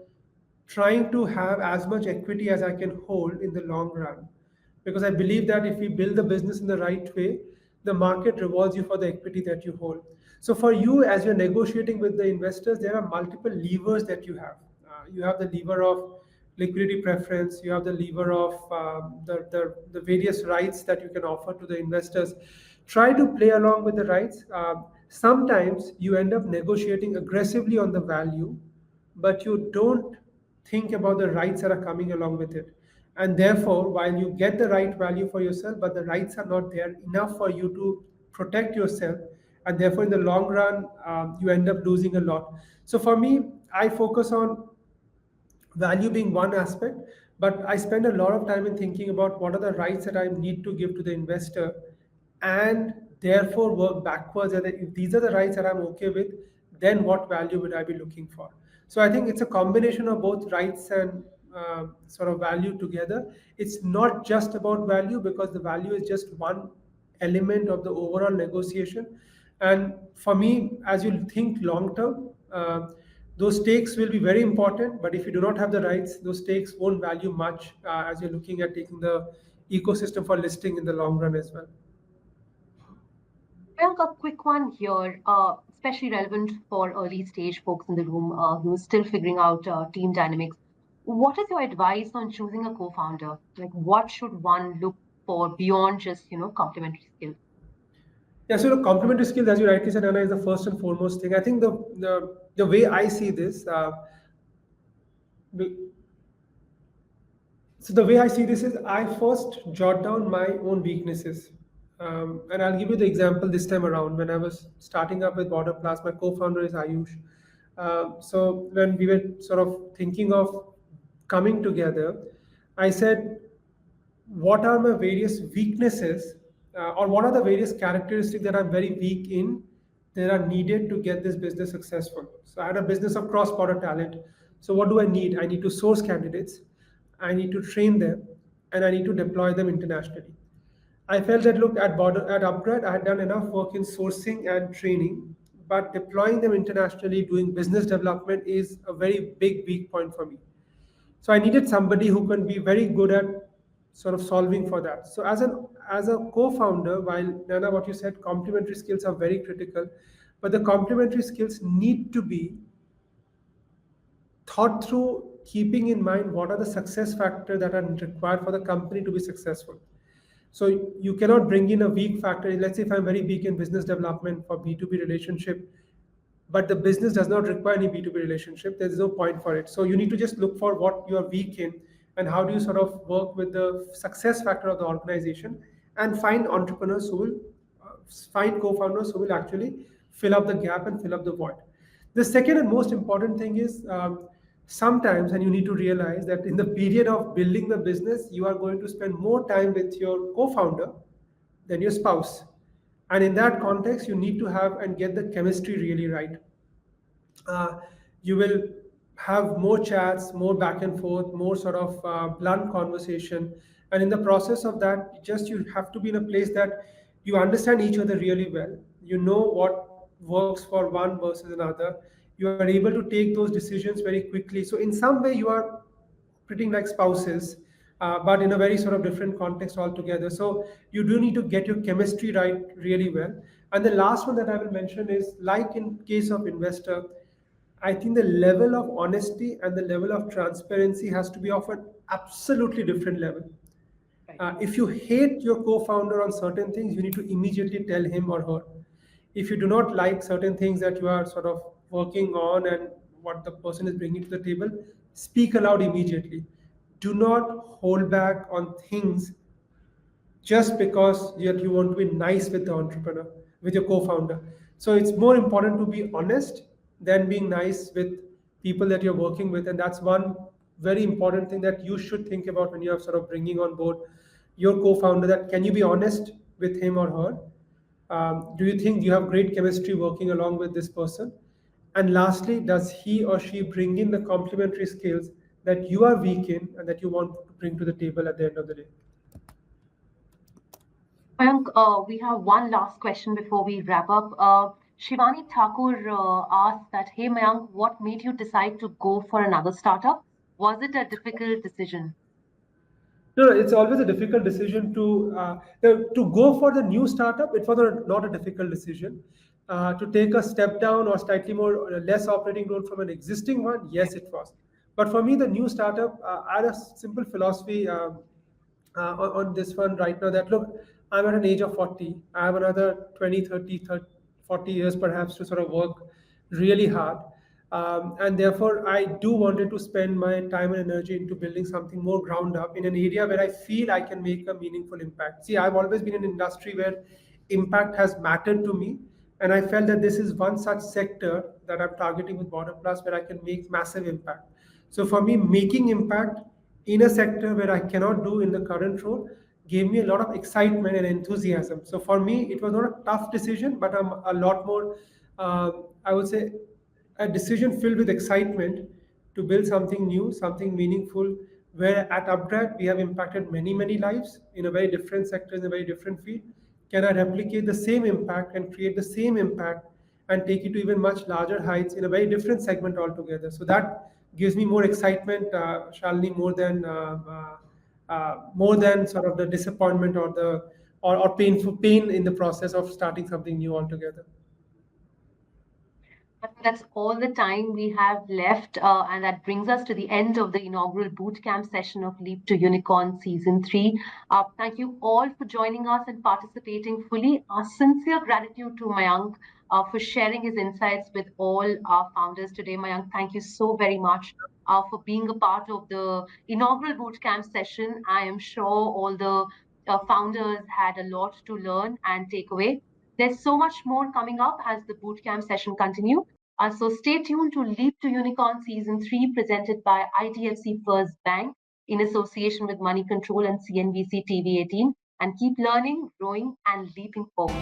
trying to have as much equity as I can hold in the long run, because I believe that if we build the business in the right way, the market rewards you for the equity that you hold. So for you, as you're negotiating with the investors, there are multiple levers that you have. You have the lever of liquidity preference, you have the lever of the various rights that you can offer to the investors. Try to play along with the rights. Sometimes you end up negotiating aggressively on the value, but you don't think about the rights that are coming along with it. And therefore, while you get the right value for yourself, but the rights are not there enough for you to protect yourself. And therefore, in the long run, you end up losing a lot. So for me, I focus on value being one aspect, but I spend a lot of time in thinking about what are the rights that I need to give to the investor, and therefore work backwards. And if these are the rights that I'm okay with, then what value would I be looking for? So I think it's a combination of both rights and sort of value together. It's not just about value, because the value is just one element of the overall negotiation. And for me, as you think long term, those stakes will be very important. But if you do not have the rights, those stakes won't value much as you're looking at taking the ecosystem for listing in the long run as well. Well, a quick one here, especially relevant for early stage folks in the room who are still figuring out team dynamics. What is your advice on choosing a co-founder? Like, what should one look for beyond just, complementary skills? Yeah, so the complementary skills, as you rightly said, Anna, is the first and foremost thing. I think the way I see this, the- so the way I see this is I first jot down my own weaknesses. And I'll give you the example this time around. When I was starting up with BorderPlus, my co-founder is Ayush. So when we were sort of thinking of coming together, I said, what are my various weaknesses, or what are the various characteristics that I'm very weak in that are needed to get this business successful? So I had a business of cross-border talent. So what do I need? I need to source candidates, I need to train them, and I need to deploy them internationally. I felt that look at upGrad, I had done enough work in sourcing and training, but deploying them internationally, doing business development is a very big weak point for me. So I needed somebody who can be very good at sort of solving for that. So as a co-founder, while Nana, what you said, complementary skills are very critical, but the complementary skills need to be thought through, keeping in mind what are the success factors that are required for the company to be successful. So you cannot bring in a weak factor. Let's say if I'm very weak in business development for B2B relationship, but the business does not require any B2B relationship, there's no point for it. So you need to just look for what you are weak in and how do you sort of work with the success factor of the organization, and find entrepreneurs who will find co-founders who will actually fill up the gap and fill up the void. The second and most important thing is, sometimes, and you need to realize that in the period of building the business, you are going to spend more time with your co-founder than your spouse. And in that context, you need to have and get the chemistry really right. uh, you will have more chats, more back and forth, more sort of blunt conversation. And in the process of that, just you have to be in a place that you understand each other really well. You know what works for one versus another. You are able to take those decisions very quickly. So in some way, you are treating like spouses, but in a very sort of different context altogether. So you do need to get your chemistry right really well. And the last one that I will mention is, like in case of investor, I think the level of honesty and the level of transparency has to be of an absolutely different level. Right. If you hate your co-founder on certain things, you need to immediately tell him or her. If you do not like certain things that you are sort of working on and what the person is bringing to the table, speak aloud immediately. Do not hold back on things just because you want to be nice with the entrepreneur, with your co-founder. So it's more important to be honest than being nice with people that you're working with, and that's one very important thing that you should think about when you're sort of bringing on board your co-founder. That can you be honest with him or her? Do you think you have great chemistry working along with this person? And lastly, does he or she bring in the complementary skills that you are weak in and that you want to bring to the table at the end of the day? Mayank, we have one last question before we wrap up. Shivani Thakur asked that, hey Mayank, what made you decide to go for another startup? Was it a difficult decision? No, it's always a difficult decision to go for the new startup. It was not a difficult decision. To take a step down or slightly more less operating role from an existing one, yes, it was. But for me, the new startup, I had a simple philosophy on this one right now, that look, I'm at an age of 40. I have another 20, 30, 30 40 years perhaps to sort of work really hard. And therefore, I do wanted to spend my time and energy into building something more ground up in an area where I feel I can make a meaningful impact. See, I've always been in an industry where impact has mattered to me, and I felt that this is one such sector that I'm targeting with BorderPlus where I can make massive impact. So for me, making impact in a sector where I cannot do in the current role gave me a lot of excitement and enthusiasm. So for me, it was not a tough decision, but a lot more, I would say, a decision filled with excitement to build something new, something meaningful. Where at upGrad, we have impacted many, many lives in a very different sector, in a very different field. Can I replicate the same impact and create the same impact and take it to even much larger heights in a very different segment altogether? So that gives me more excitement, Shalini, more than sort of the disappointment or the or painful pain in the process of starting something new altogether. I think that's all the time we have left, and that brings us to the end of the inaugural bootcamp session of Leap to Unicorn Season 3. Thank you all for joining us and participating fully. Our sincere gratitude to Mayank for sharing his insights with all our founders today. Mayank, thank you so very much for being a part of the inaugural bootcamp session. I am sure all the founders had a lot to learn and take away. There's so much more coming up as the bootcamp session continue. So stay tuned to Leap to Unicorn Season 3 presented by IDFC First Bank in association with Money Control and CNBC TV 18, and keep learning, growing and leaping forward.